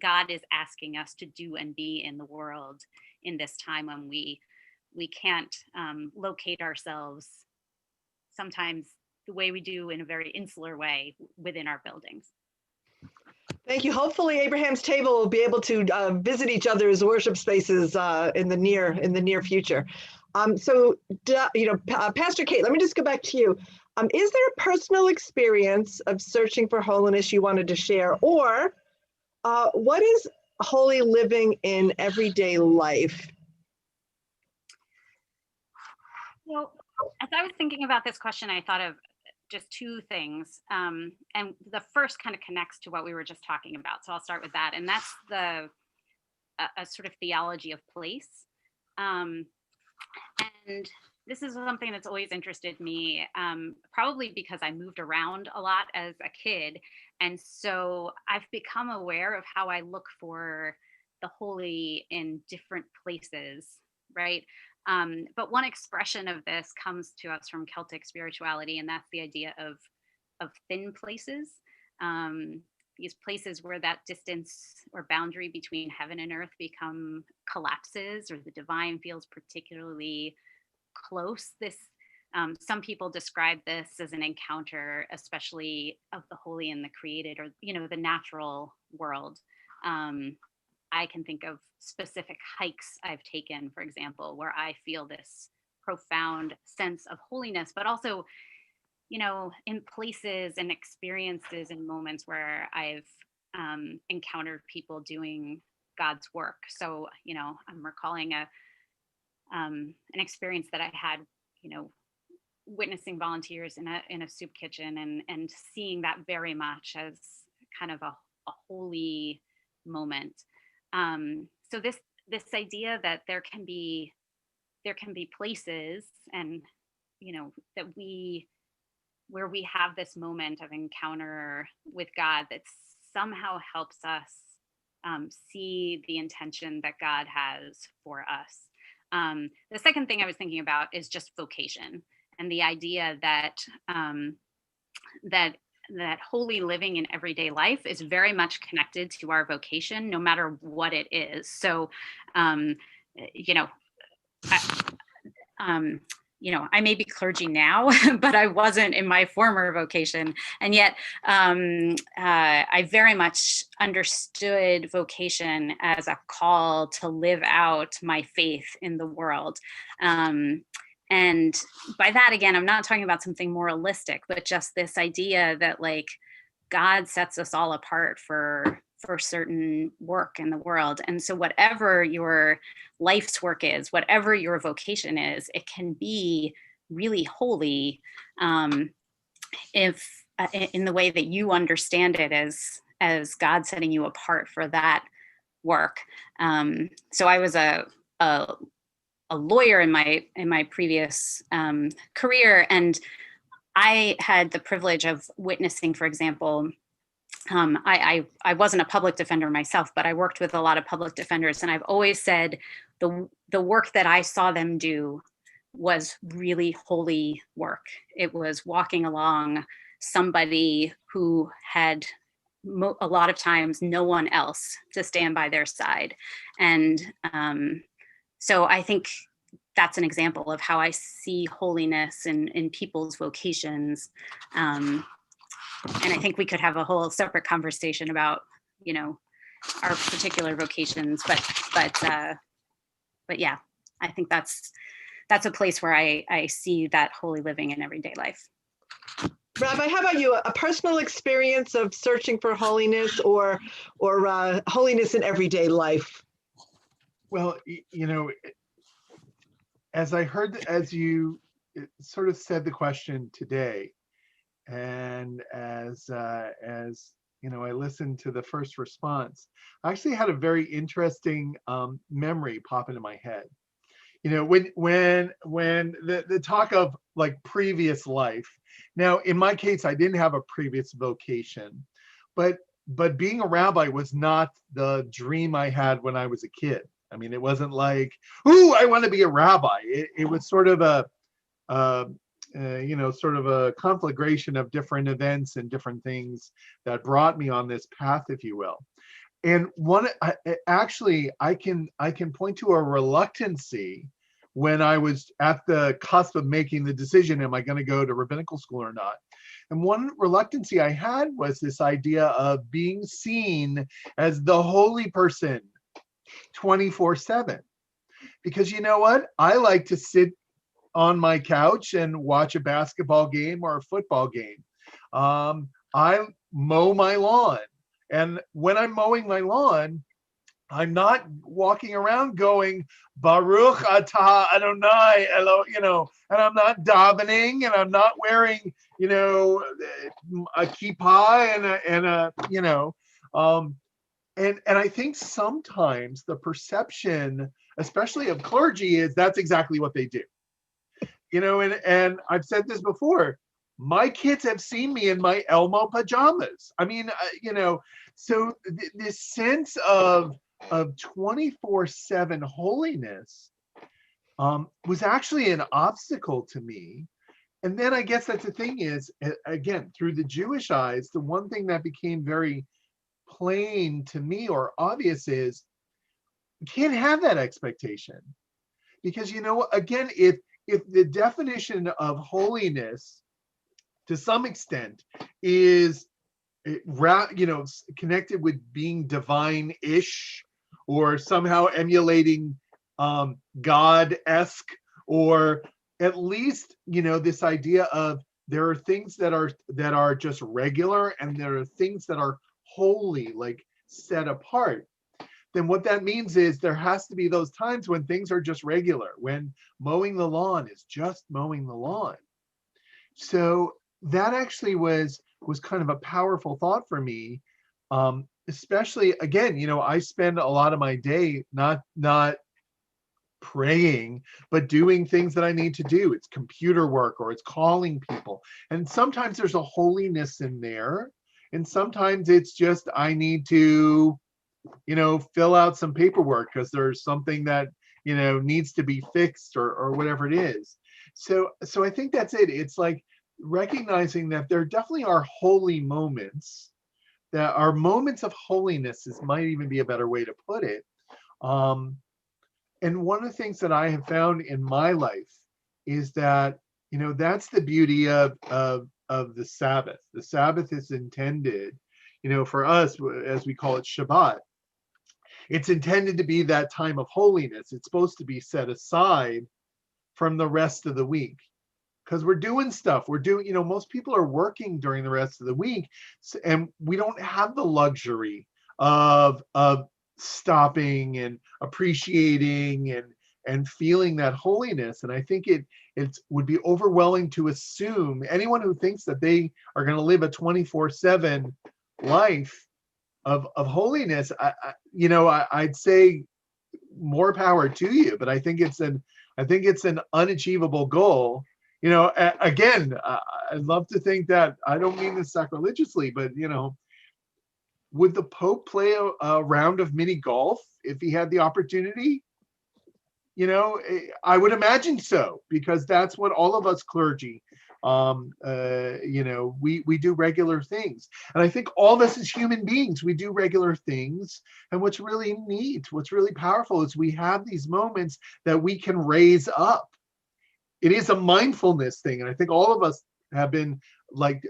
God is asking us to do and be in the world in this time when we can't locate ourselves sometimes the way we do, in a very insular way, within our buildings. Thank you. Hopefully Abraham's Table will be able to visit each other's worship spaces in the near future. So, Pastor Kate, let me just go back to you. Is there a personal experience of searching for holiness you wanted to share, or what is holy living in everyday life? Well, as I was thinking about this question, I thought of just two things. And the first kind of connects to what we were just talking about. So I'll start with that. And that's a sort of theology of place. And this is something that's always interested me, probably because I moved around a lot as a kid. And so I've become aware of how I look for the holy in different places, right? But one expression of this comes to us from Celtic spirituality, and that's the idea of thin places. These places where that distance or boundary between heaven and earth collapses, or the divine feels particularly close. Some people describe this as an encounter, especially of the holy and the created, or the natural world. I can think of specific hikes I've taken, for example, where I feel this profound sense of holiness, but also, in places and experiences and moments where I've encountered people doing God's work. So, I'm recalling an experience that I had, witnessing volunteers in a soup kitchen and seeing that very much as kind of a holy moment. So this idea that there can be places and that where we have this moment of encounter with God that somehow helps us see the intention that God has for us. The second thing I was thinking about is just vocation, and the idea that that holy living in everyday life is very much connected to our vocation, no matter what it is. So, I may be clergy now, but I wasn't in my former vocation. And yet I very much understood vocation as a call to live out my faith in the world. And by that, again, I'm not talking about something moralistic, but just this idea that like God sets us all apart for certain work in the world. And so whatever your life's work is, whatever your vocation is, it can be really holy if in the way that you understand it as God setting you apart for that work. So I was a lawyer in my previous career, and I had the privilege of witnessing, for example, I wasn't a public defender myself, but I worked with a lot of public defenders, and I've always said the work that I saw them do was really holy work. It was walking along somebody who had a lot of times no one else to stand by their side. And so I think that's an example of how I see holiness in people's vocations. And I think we could have a whole separate conversation about, our particular vocations, but yeah, I think that's a place where I see that holy living in everyday life. Rabbi, how about you? A personal experience of searching for holiness or holiness in everyday life? Well, as you sort of said the question today, and as I listened to the first response, I actually had a very interesting memory pop into my head. When the talk of like previous life. Now, in my case, I didn't have a previous vocation, but being a rabbi was not the dream I had when I was a kid. I mean, it wasn't like, ooh, I want to be a rabbi. It was sort of a conflagration of different events and different things that brought me on this path, if you will. And I can point to a reluctancy when I was at the cusp of making the decision, am I going to go to rabbinical school or not? And one reluctancy I had was this idea of being seen as the holy person 24/7. Because you know what? I like to sit on my couch and watch a basketball game or a football game. I mow my lawn. And when I'm mowing my lawn, I'm not walking around going, Baruch atah Adonai, and I'm not davening, and I'm not wearing, a kippah and I think sometimes the perception, especially of clergy, is that's exactly what they do. And I've said this before, my kids have seen me in my Elmo pajamas. I mean, so this sense of 24/7 holiness was actually an obstacle to me. And then I guess that's the thing is, again, through the Jewish eyes, the one thing that became very plain to me or obvious is you can't have that expectation. Because, again, if the definition of holiness to some extent is connected with being divine-ish or somehow emulating God-esque or at least, this idea of there are things that are just regular, and there are things that are holy, like set apart. Then what that means is there has to be those times when things are just regular, when mowing the lawn is just mowing the lawn. So that actually was kind of a powerful thought for me. Especially, again, I spend a lot of my day not praying, but doing things that I need to do. It's computer work, or it's calling people. And sometimes there's a holiness in there. And sometimes it's just, I need to, fill out some paperwork because there's something that, needs to be fixed, or whatever it is. So I think that's it. It's like recognizing that there definitely are holy moments, that are moments of holiness, might even be a better way to put it. And one of the things that I have found in my life is that, that's the beauty of the Sabbath. The Sabbath is intended, for us, as we call it Shabbat, it's intended to be that time of holiness. It's supposed to be set aside from the rest of the week, because we're doing stuff. We're doing, most people are working during the rest of the week, and we don't have the luxury of stopping and appreciating and feeling that holiness. And I think it would be overwhelming to assume anyone who thinks that they are going to live a 24/7 life of holiness. I'd say more power to you, but I think it's an unachievable goal. Again, I'd love to think that, I don't mean this sacrilegiously, but would the Pope play a round of mini golf if he had the opportunity? I would imagine so, because that's what all of us clergy, we do regular things. And I think all of us as human beings, we do regular things. And what's really neat, what's really powerful, is we have these moments that we can raise up. It is a mindfulness thing. And I think all of us have been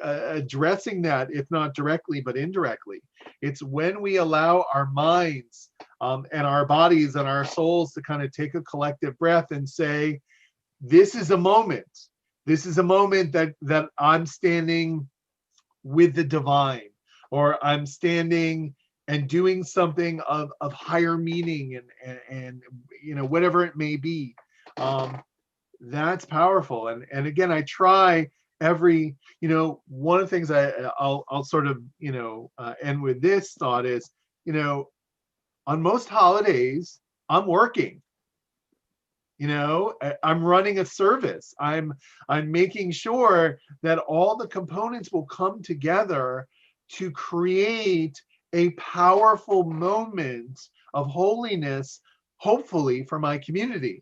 addressing that, if not directly, but indirectly. It's when we allow our minds and our bodies and our souls to kind of take a collective breath and say, this is a moment. This is a moment that I'm standing with the divine, or I'm standing and doing something of higher meaning, and whatever it may be. That's powerful. And again, I try every, one of the things I'll sort of, end with this thought is, on most holidays, I'm working. I'm running a service. I'm making sure that all the components will come together to create a powerful moment of holiness, hopefully, for my community.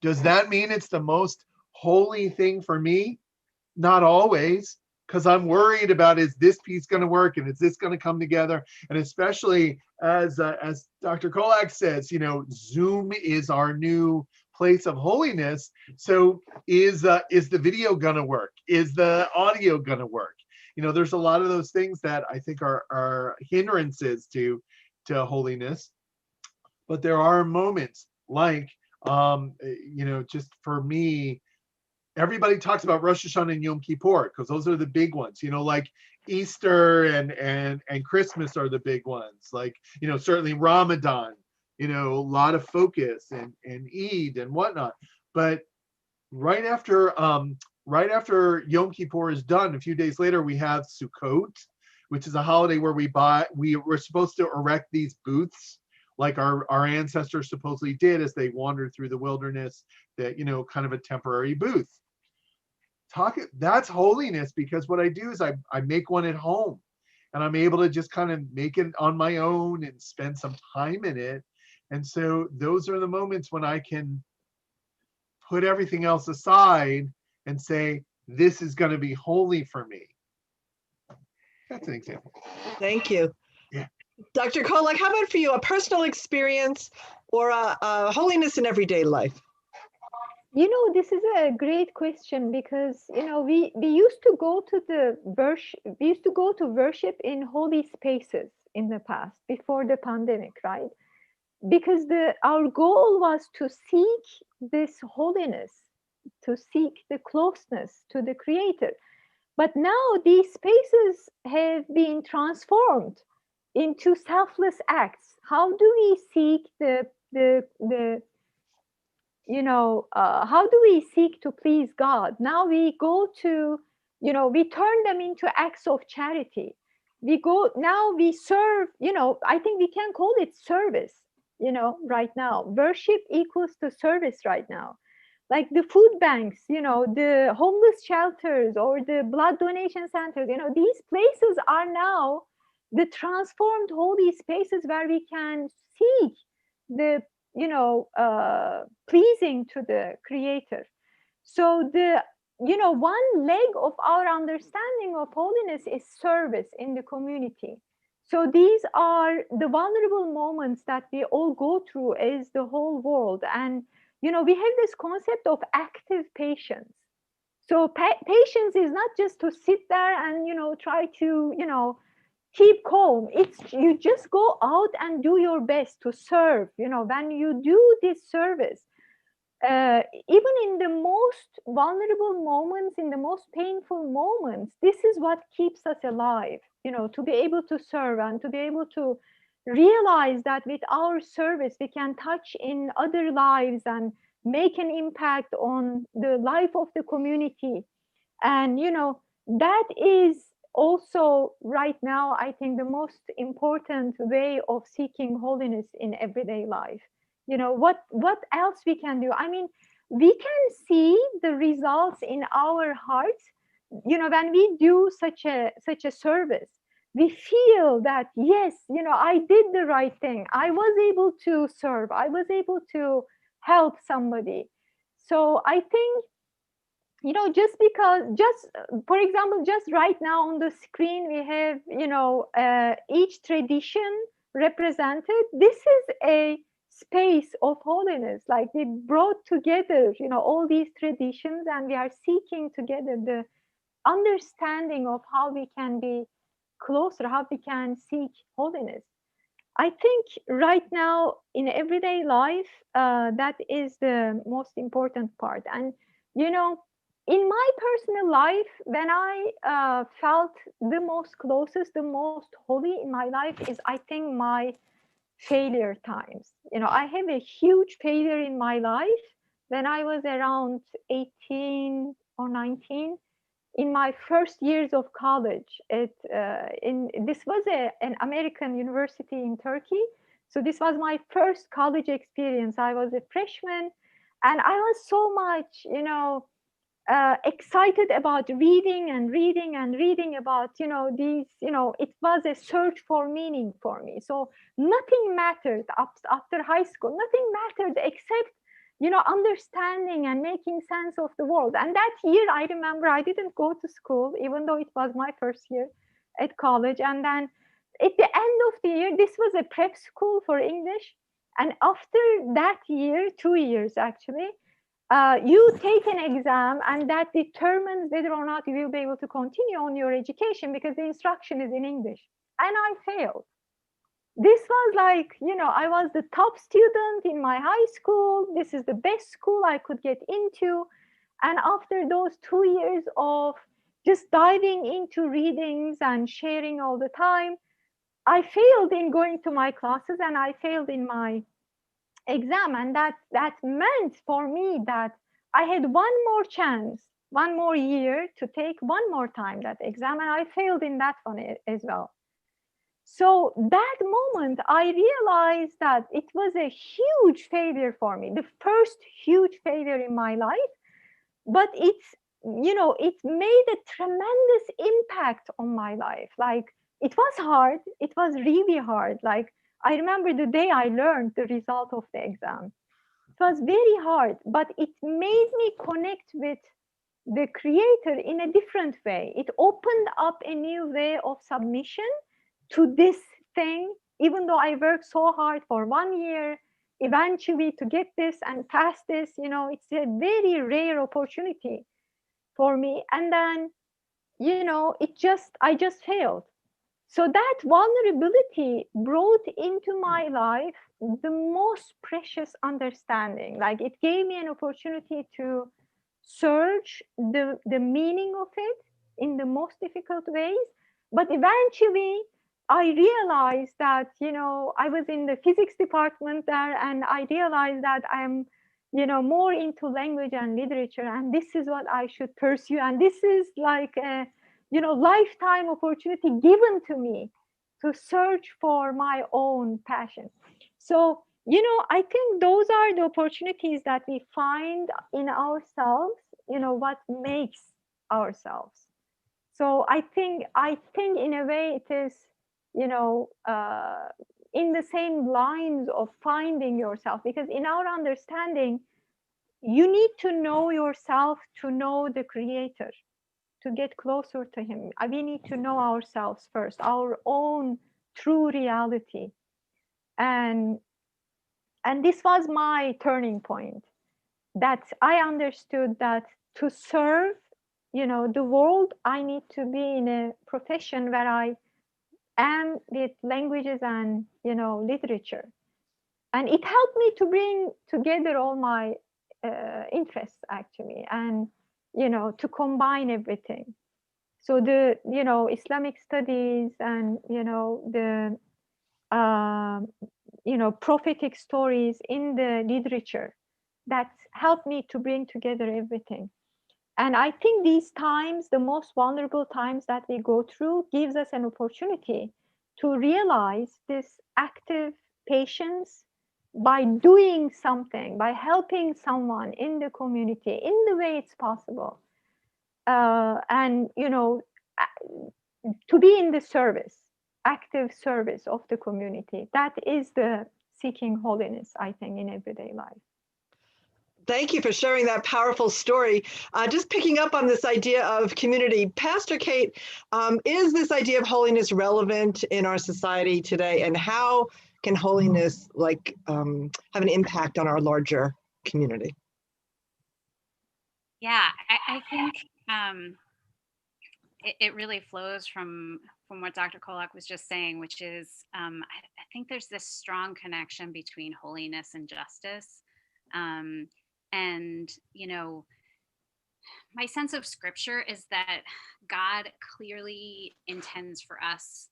Does that mean it's the most holy thing for me? Not always, because I'm worried about, is this piece going to work, and is this going to come together? And especially as Dr. Kolak says, Zoom is our new place of holiness. So is the video going to work? Is the audio going to work? There's a lot of those things that I think are hindrances to holiness. But there are moments like, just for me, everybody talks about Rosh Hashanah and Yom Kippur because those are the big ones, like Easter and Christmas are the big ones, like, certainly Ramadan, a lot of focus, and Eid and whatnot. But right after Yom Kippur is done, a few days later, we have Sukkot, which is a holiday where we're supposed to erect these booths like our ancestors supposedly did as they wandered through the wilderness, that, kind of a temporary booth. That's holiness, because what I do is I make one at home, and I'm able to just kind of make it on my own and spend some time in it. And so those are the moments when I can put everything else aside and say, this is going to be holy for me. That's an example. Thank you. Yeah. Dr. Kolak, how about for you, a personal experience or a holiness in everyday life? This is a great question, because we used to go to worship in holy spaces in the past, before the pandemic, right? Because our goal was to seek this holiness to seek the closeness to the Creator. But now these spaces have been transformed into selfless acts. How do we seek how do we seek to please God? Now we go to, we turn them into acts of charity. Now we serve, I think we can call it service, right now. Worship equals to service right now. Like the food banks, the homeless shelters or the blood donation centers, these places are now the transformed holy spaces where we can seek the, pleasing to the Creator. So one leg of our understanding of holiness is service in the community. So these are the vulnerable moments that we all go through as the whole world. And, we have this concept of active patience. So patience is not just to sit there and, try to, keep calm. It's you just go out and do your best to serve. When you do this service, even in the most vulnerable moments, in the most painful moments, this is what keeps us alive, to be able to serve and to be able to realize that with our service, we can touch in other lives and make an impact on the life of the community. And, that is also right now, I think, the most important way of seeking holiness in everyday life. What else we can do? I mean, we can see the results in our hearts, when we do such a service. We feel that, yes, I did the right thing. I was able to serve. I was able to help somebody. So I think, for example, just right now on the screen, we have, each tradition represented. This is a space of holiness. Like we brought together, all these traditions, and we are seeking together the understanding of how we can be closer, how we can seek holiness. I think right now in everyday life, that is the most important part. And, in my personal life, when I felt the most closest, the most holy in my life is, I think, my failure times. I have a huge failure in my life when I was around 18 or 19. In my first years of college, this was an American university in Turkey. So this was my first college experience. I was a freshman, and I was so much, excited about reading and reading and reading about, these, it was a search for meaning for me. So nothing mattered after high school. Nothing mattered except, understanding and making sense of the world. And that year, I remember I didn't go to school, even though it was my first year at college. And then at the end of the year, this was a prep school for English. And after that year, 2 years actually, you take an exam, and that determines whether or not you will be able to continue on your education, because the instruction is in English. And I failed. This was like, I was the top student in my high school. This is the best school I could get into. And after those 2 years of just diving into readings and sharing all the time, I failed in going to my classes, and I failed in my exam. And that meant for me that I had one more chance, one more year to take one more time that exam, and I failed in that one as well. So that moment, I realized that it was a huge failure for me, the first huge failure in my life. But it made a tremendous impact on my life. Like, it was hard. It was really hard. Like, I remember the day I learned the result of the exam. It was very hard, but it made me connect with the Creator in a different way. It opened up a new way of submission to this thing, even though I worked so hard for 1 year, eventually to get this and pass this, it's a very rare opportunity for me. And then, I just failed. So that vulnerability brought into my life the most precious understanding. Like, it gave me an opportunity to search the meaning of it in the most difficult ways. But eventually, I realized that, I was in the physics department there, and I realized that I'm, more into language and literature, and this is what I should pursue. And this is like a, lifetime opportunity given to me to search for my own passion. So, I think those are the opportunities that we find in ourselves, what makes ourselves. So I think in a way it is, in the same lines of finding yourself, because in our understanding, you need to know yourself to know the Creator, to get closer to Him. We need to know ourselves first, our own true reality. And this was my turning point, that I understood that to serve, the world, I need to be in a profession where I am with languages and, literature. And it helped me to bring together all my interests, actually, and, to combine everything. So the, Islamic studies and, the, prophetic stories in the literature, that helped me to bring together everything. And I think these times, the most vulnerable times that we go through, gives us an opportunity to realize this active patience by doing something, by helping someone in the community in the way it's possible. And, to be in the service, active service of the community. That is the seeking holiness, I think, in everyday life. Thank you for sharing that powerful story. Just picking up on this idea of community, Pastor Kate, is this idea of holiness relevant in our society today? And how can holiness have an impact on our larger community? Yeah, I think it really flows from what Dr. Kolak was just saying, which is I think there's this strong connection between holiness and justice. And, my sense of scripture is that God clearly intends for us,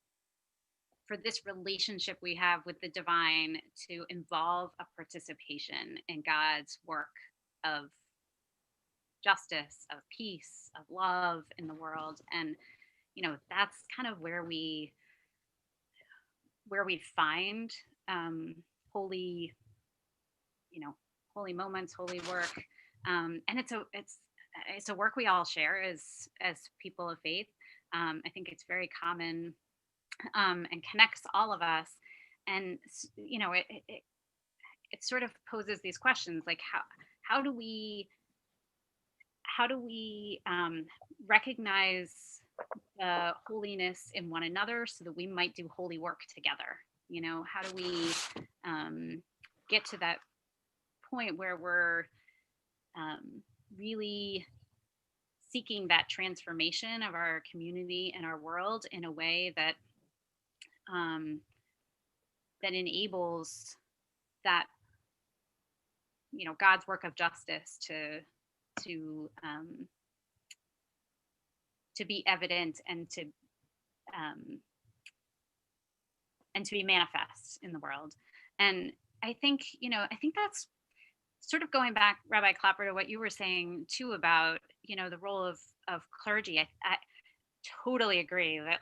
for this relationship we have with the divine, to involve a participation in God's work of justice, of peace, of love in the world. And, that's kind of where we find holy, holy moments, holy work. And it's a work we all share as people of faith. I think it's very common and connects all of us. And it sort of poses these questions, like how do we recognize the holiness in one another so that we might do holy work together? How do we get to that point where we're really seeking that transformation of our community and our world in a way that that enables that, God's work of justice to be evident and to be manifest in the world. And I think that's sort of going back, Rabbi Clapper, to what you were saying too about, the role of clergy. I totally agree that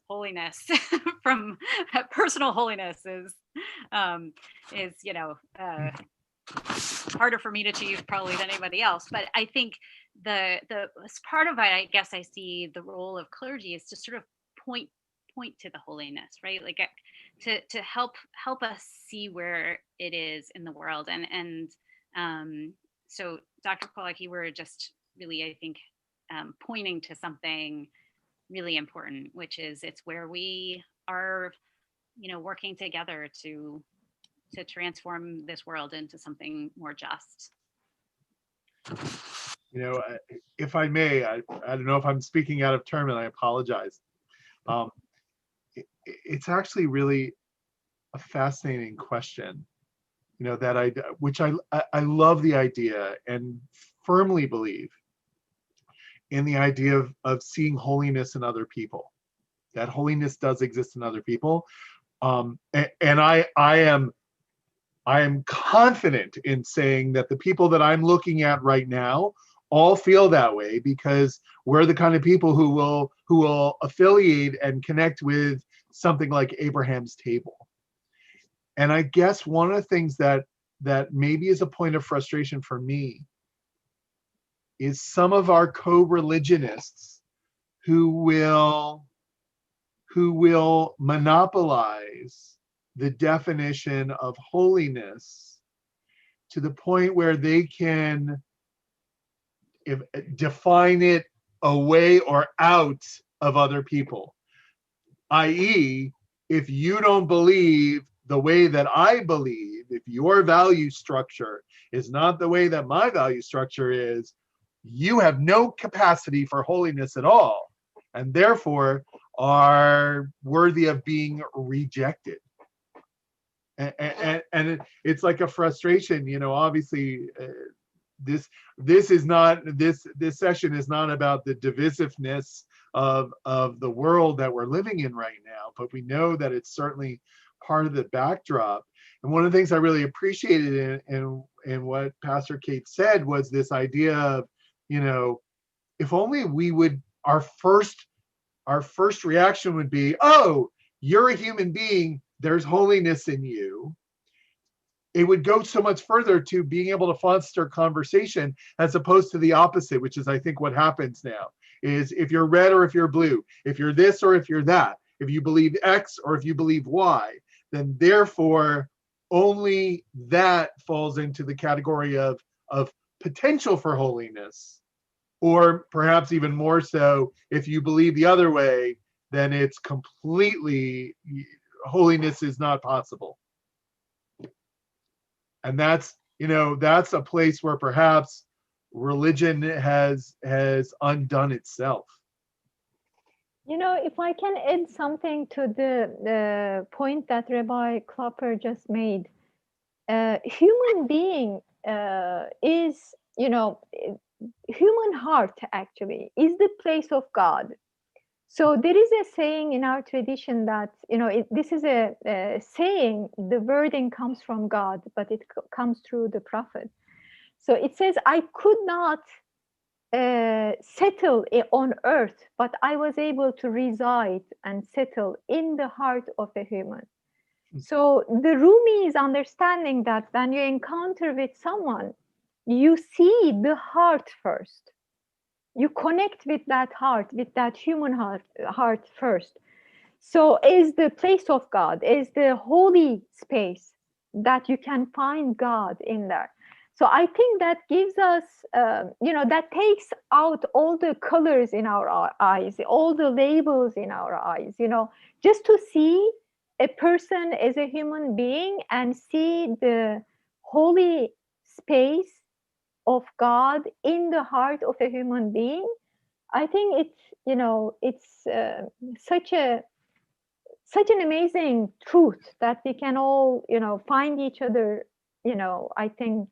holiness from personal holiness is harder for me to achieve probably than anybody else. But I think the part of it, I guess I see the role of clergy is to sort of point to the holiness, right? Like to help us see where it is in the world. And so Dr. Kolak, you were just really, I think, pointing to something really important, which is it's where we are, working together to transform this world into something more just. If I may, I don't know if I'm speaking out of turn, and I apologize. It's actually really a fascinating question, which I love the idea. And firmly believe in the idea of seeing holiness in other people. That holiness does exist in other people. And I am confident in saying that the people that I'm looking at right now all feel that way, because we're the kind of people who will affiliate and connect with something like Abraham's table. And I guess one of the things that maybe is a point of frustration for me is some of our co-religionists who will monopolize the definition of holiness to the point where they can define it away or out of other people. I.e., if you don't believe the way that I believe, if your value structure is not the way that my value structure is, you have no capacity for holiness at all, and therefore are worthy of being rejected. And it's like a frustration, you know. Obviously, this session is not about the divisiveness of the world that we're living in right now, but we know that it's certainly part of the backdrop. And one of the things I really appreciated in what Pastor Kate said was this idea of, you know, if only we would, our first reaction would be, oh, you're a human being, there's holiness in you. It would go so much further to being able to foster conversation, as opposed to the opposite, which is I think what happens now, is if you're red or if you're blue, if you're this or if you're that, if you believe X or if you believe Y, then therefore only that falls into the category of potential for holiness. Or perhaps even more so, if you believe the other way, then it's completely, holiness is not possible. And that's, you know, that's a place where perhaps religion has undone itself. You know, if I can add something to the point that Rabbi Klopper just made, human being is, you know, human heart actually is the place of God. So there is a saying in our tradition that, you know, this is a saying, the wording comes from God, but it comes through the prophet. So it says, I could not settle on earth, but I was able to reside and settle in the heart of a human. So the Rumi is understanding that when you encounter with someone, you see the heart first. You connect with that heart, with that human heart first. So is the place of God, is the holy space that you can find God in there. So I think that gives us, you know, that takes out all the colors in our eyes, all the labels in our eyes, you know, just to see a person as a human being and see the holy space of God in the heart of a human being. I think it's, you know, it's such an amazing truth that we can all, you know, find each other, you know, I think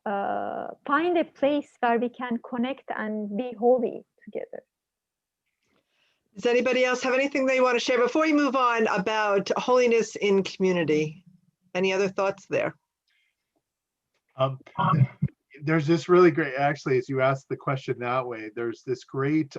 find a place where we can connect and be holy together. Does anybody else have anything they want to share before we move on about holiness in community? Any other thoughts there? There's this really great, actually, as you asked the question that way, there's this great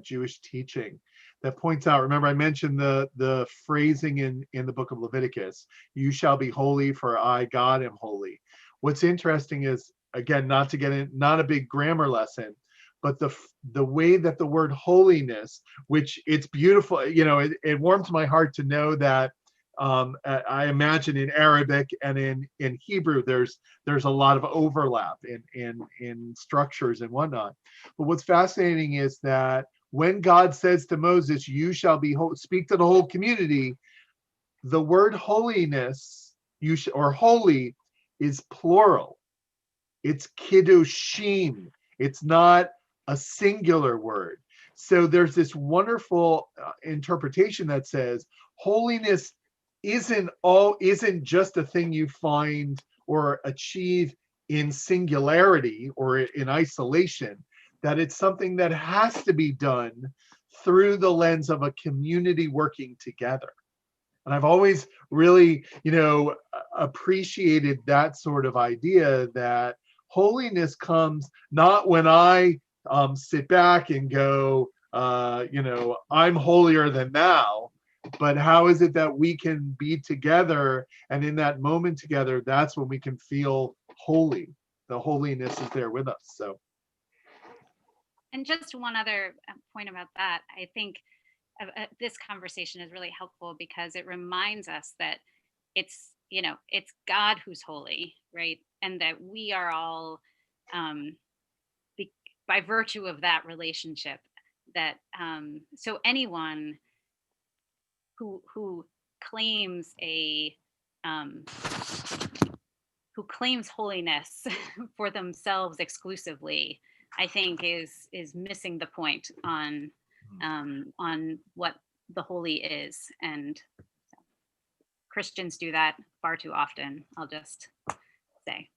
Jewish teaching that points out, remember I mentioned the phrasing in the book of Leviticus, you shall be holy for I, God, am holy. What's interesting is, again, not to get in, not a big grammar lesson, but the way that the word holiness, which it's beautiful, you know, it warms my heart to know that I imagine in Arabic and in Hebrew, there's a lot of overlap in structures and whatnot. But what's fascinating is that when God says to Moses, you shall be speak to the whole community, the word holiness, or holy, is plural. It's kiddushim. It's not a singular word. So there's this wonderful interpretation that says holiness isn't just a thing you find or achieve in singularity or in isolation, that it's something that has to be done through the lens of a community working together. And I've always really, appreciated that sort of idea, that holiness comes not when I sit back and go, I'm holier than thou, but how is it that we can be together, and in that moment together, that's when we can feel holy. The holiness is there with us. So, and just one other point about that, I think this conversation is really helpful because it reminds us that it's God who's holy, right? And that we are all, by virtue of that relationship, that so anyone who claims who claims holiness for themselves exclusively, I think is missing the point on what the holy is. And so Christians do that far too often, I'll just say.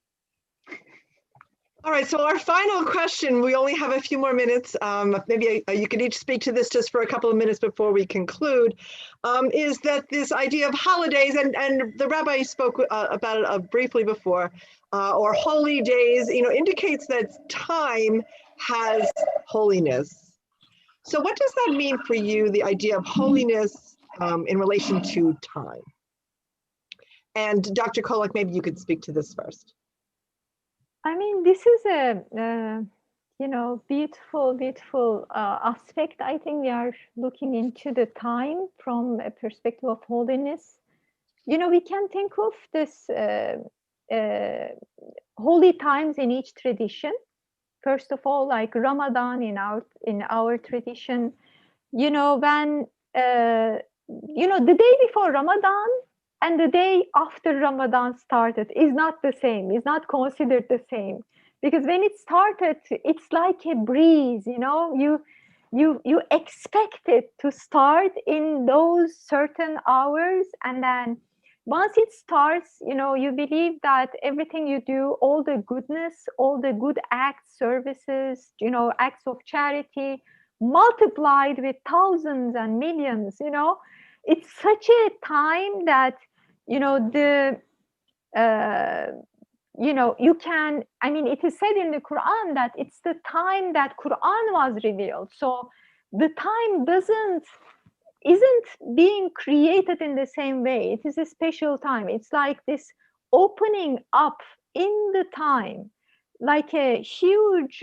All right, so our final question, we only have a few more minutes. Maybe you could each speak to this just for a couple of minutes before we conclude, is that this idea of holidays, and the rabbi spoke about it briefly before, or holy days, indicates that time has holiness. So what does that mean for you, the idea of holiness in relation to time? And Dr. Kolak, maybe you could speak to this first. I mean, this is a beautiful aspect. I think we are looking into the time from a perspective of holiness. We can think of this holy times in each tradition. First of all, like Ramadan in our tradition, when the day before Ramadan and the day after Ramadan started is not the same, is not considered the same. Because when it started, it's like a breeze, you expect it to start in those certain hours. And then once it starts, you believe that everything you do, all the goodness, all the good acts, services, acts of charity, multiplied with thousands and millions, it's such a time that, you can, it is said in the Quran that it's the time that Quran was revealed. So the time isn't being created in the same way. It is a special time. It's like this opening up in the time, like a huge,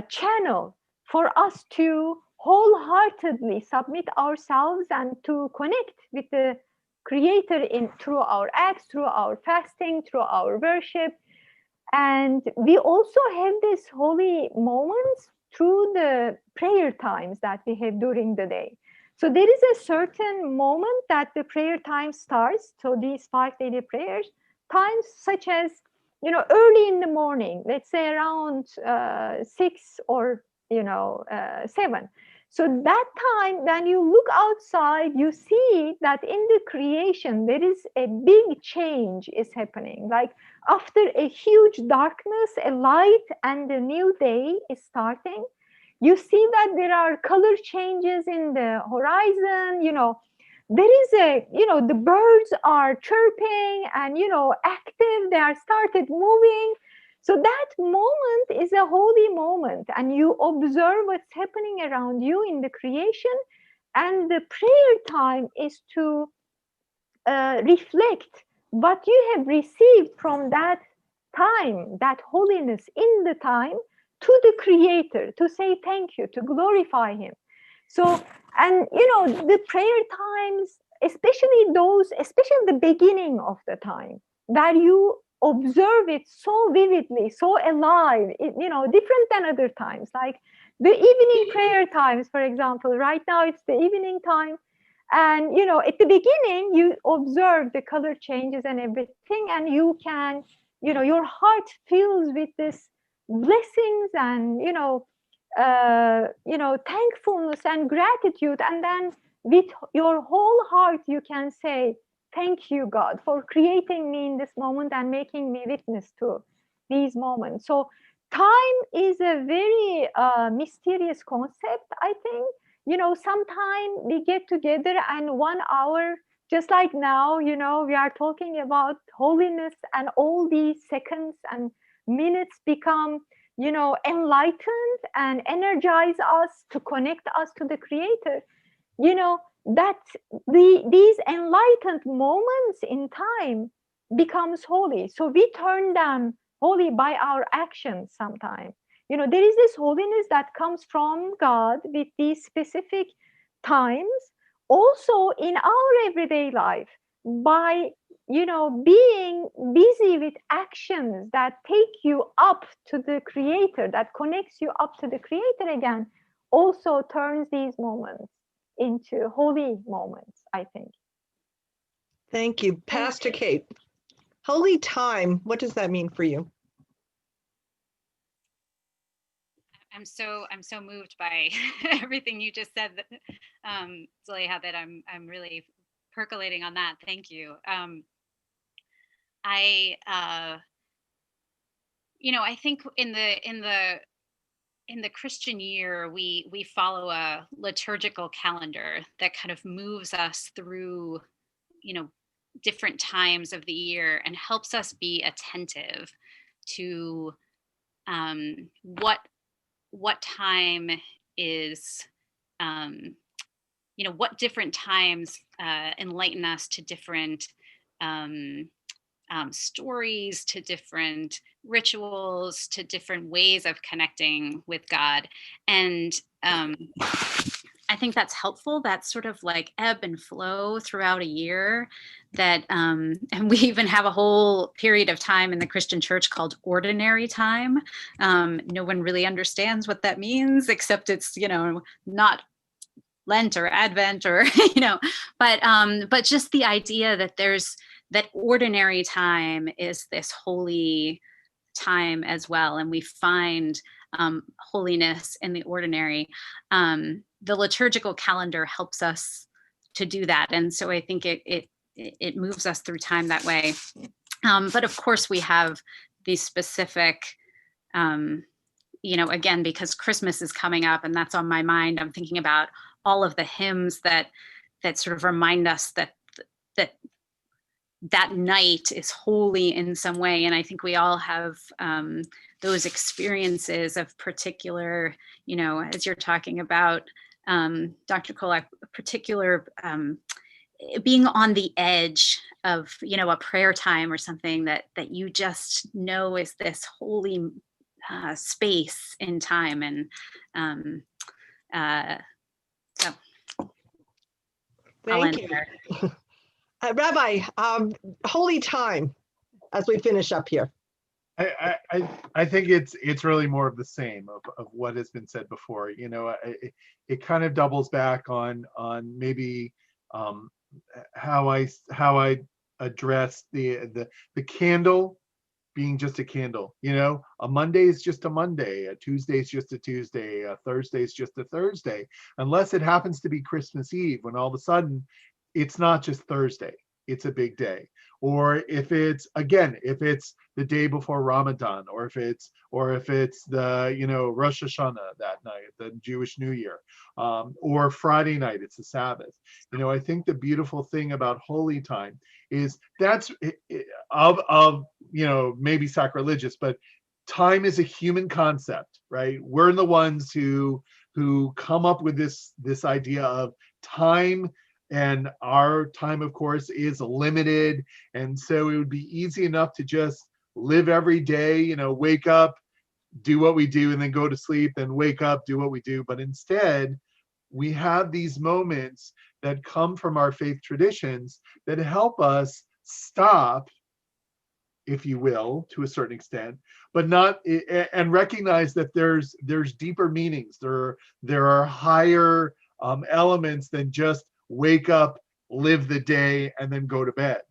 channel for us to wholeheartedly submit ourselves and to connect with the Creator through our acts, through our fasting, through our worship. And we also have these holy moments through the prayer times that we have during the day. So there is a certain moment that the prayer time starts. So these 5 daily prayers times, such as, early in the morning, let's say around 6 or 7. So that time, when you look outside, you see that in the creation, there is a big change is happening. Like after a huge darkness, a light and a new day is starting. You see that there are color changes in the horizon, there is the birds are chirping and, active, they are started moving. So that moment is a holy moment, and you observe what's happening around you in the creation. And the prayer time is to reflect what you have received from that time, that holiness in the time, to the Creator, to say thank you, to glorify Him. So, and the prayer times, especially the beginning of the time, where you observe it so vividly, so alive, different than other times, like the evening prayer times, for example. Right now it's the evening time, and at the beginning you observe the color changes and everything, and you can, your heart fills with this blessings and thankfulness and gratitude, and then with your whole heart you can say thank you, God, for creating me in this moment and making me witness to these moments. So time is a very mysterious concept, I think. Sometime we get together and 1 hour, just like now, we are talking about holiness, and all these seconds and minutes become, enlightened and energize us to connect us to the Creator. That these enlightened moments in time becomes holy. So we turn them holy by our actions sometimes. There is this holiness that comes from God with these specific times, also in our everyday life, by being busy with actions that take you up to the Creator, that connects you up to the Creator again, also turns these moments into holy moments, I think. Thank you. Pastor Kate, holy time, what does that mean for you? I'm so moved by everything you just said, Zuleha, that I'm really percolating on that. Thank you. I think in the Christian year, we follow a liturgical calendar that kind of moves us through, different times of the year and helps us be attentive to what time is, what different times enlighten us to different stories, to different rituals, to different ways of connecting with God. And I think that's helpful. That's sort of like ebb and flow throughout a year. That and we even have a whole period of time in the Christian church called ordinary time. No one really understands what that means, except it's not Lent or Advent or but just the idea that that ordinary time is this holy time as well, and we find holiness in the ordinary. The liturgical calendar helps us to do that, and so I think it moves us through time that way. But of course, we have these specific, again, because Christmas is coming up, and that's on my mind. I'm thinking about all of the hymns that sort of remind us that night is holy in some way. And I think we all have those experiences of particular, as you're talking about, Dr. Kolak, particular being on the edge of, a prayer time or something that you just know is this holy space in time. And so Thank you. Rabbi, holy time, as we finish up here. I think it's really more of the same of what has been said before. It kind of doubles back on maybe how I address the candle being just a candle. A Monday is just a Monday, a Tuesday is just a Tuesday, a Thursday is just a Thursday, unless it happens to be Christmas Eve, when all of a sudden it's not just Thursday, it's a big day. Or if it's the day before Ramadan, or if it's the Rosh Hashanah that night, the Jewish New Year, or Friday night, it's the Sabbath. I think the beautiful thing about holy time is that's maybe sacrilegious, but time is a human concept, right? We're the ones who come up with this idea of time. And our time, of course, is limited. And so it would be easy enough to just live every day, wake up, do what we do, and then go to sleep, and wake up, do what we do. But instead, we have these moments that come from our faith traditions that help us stop, if you will, to a certain extent, but not, and recognize that there's deeper meanings. There are higher elements than just wake up, live the day, and then go to bed.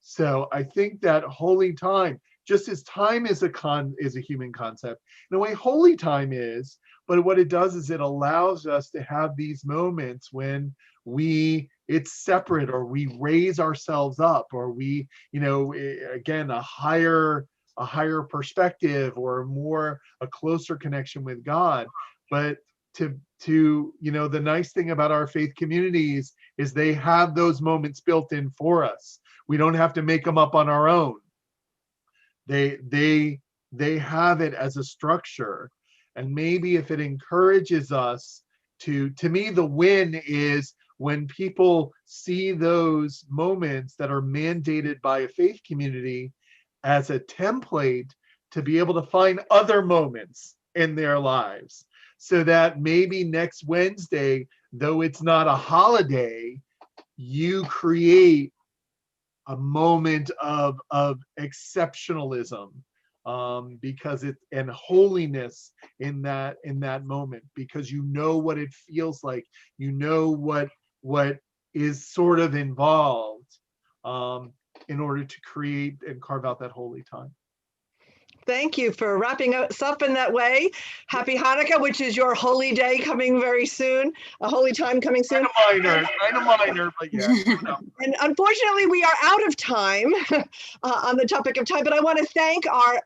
So I think that holy time, just as time is a human concept, in a way holy time is, but what it does is it allows us to have these moments when we it's separate, or we raise ourselves up, or we, again, a higher perspective, or a closer connection with God. But to the nice thing about our faith communities is they have those moments built in for us. We don't have to make them up on our own. They have it as a structure. And maybe if it encourages us to me, the win is when people see those moments that are mandated by a faith community as a template to be able to find other moments in their lives, so that maybe next Wednesday, though it's not a holiday, you create a moment of exceptionalism, because and holiness in that moment, because you know what it feels like, what is sort of involved, in order to create and carve out that holy time. Thank you for wrapping us up in that way. Happy Hanukkah, which is your holy day coming very soon, a holy time coming soon. Kind of minor, but yeah. And unfortunately, we are out of time on the topic of time, but I want to thank our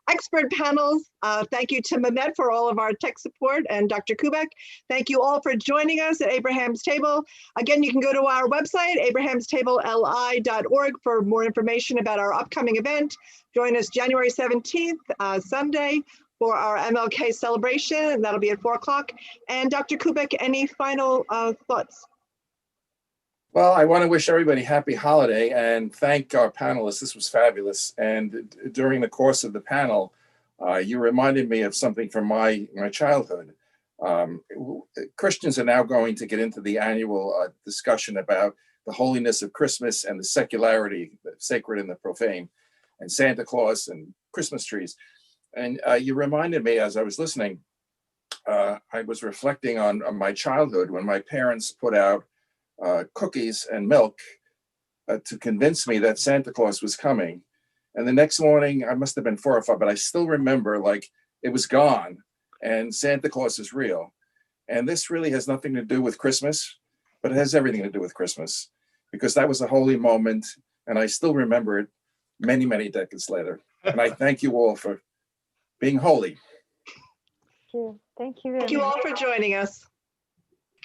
expert panels. Thank you to Mehmet for all of our tech support, and Dr. Kubek. Thank you all for joining us at Abraham's Table. Again, you can go to our website, abrahamstableli.org, for more information about our upcoming event. Join us January 17th, Sunday, for our MLK celebration, and that'll be at 4 o'clock. And Dr. Kubek, any final thoughts? Well, I want to wish everybody happy holiday and thank our panelists. This was fabulous. And during the course of the panel, you reminded me of something from my childhood. Christians are now going to get into the annual discussion about the holiness of Christmas and the secularity, the sacred and the profane, and Santa Claus and Christmas trees. And you reminded me, as I was listening, I was reflecting on my childhood when my parents put out cookies and milk to convince me that Santa Claus was coming. And the next morning, I must have been 4 or 5, but I still remember, like, it was gone and Santa Claus is real. And this really has nothing to do with Christmas, but it has everything to do with Christmas, because that was a holy moment. And I still remember it many, many decades later. And I thank you all for being holy. Thank you. Thank you all for joining us.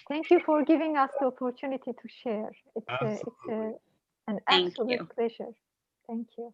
Thank you for giving us the opportunity to share. It's an absolute pleasure. Thank you.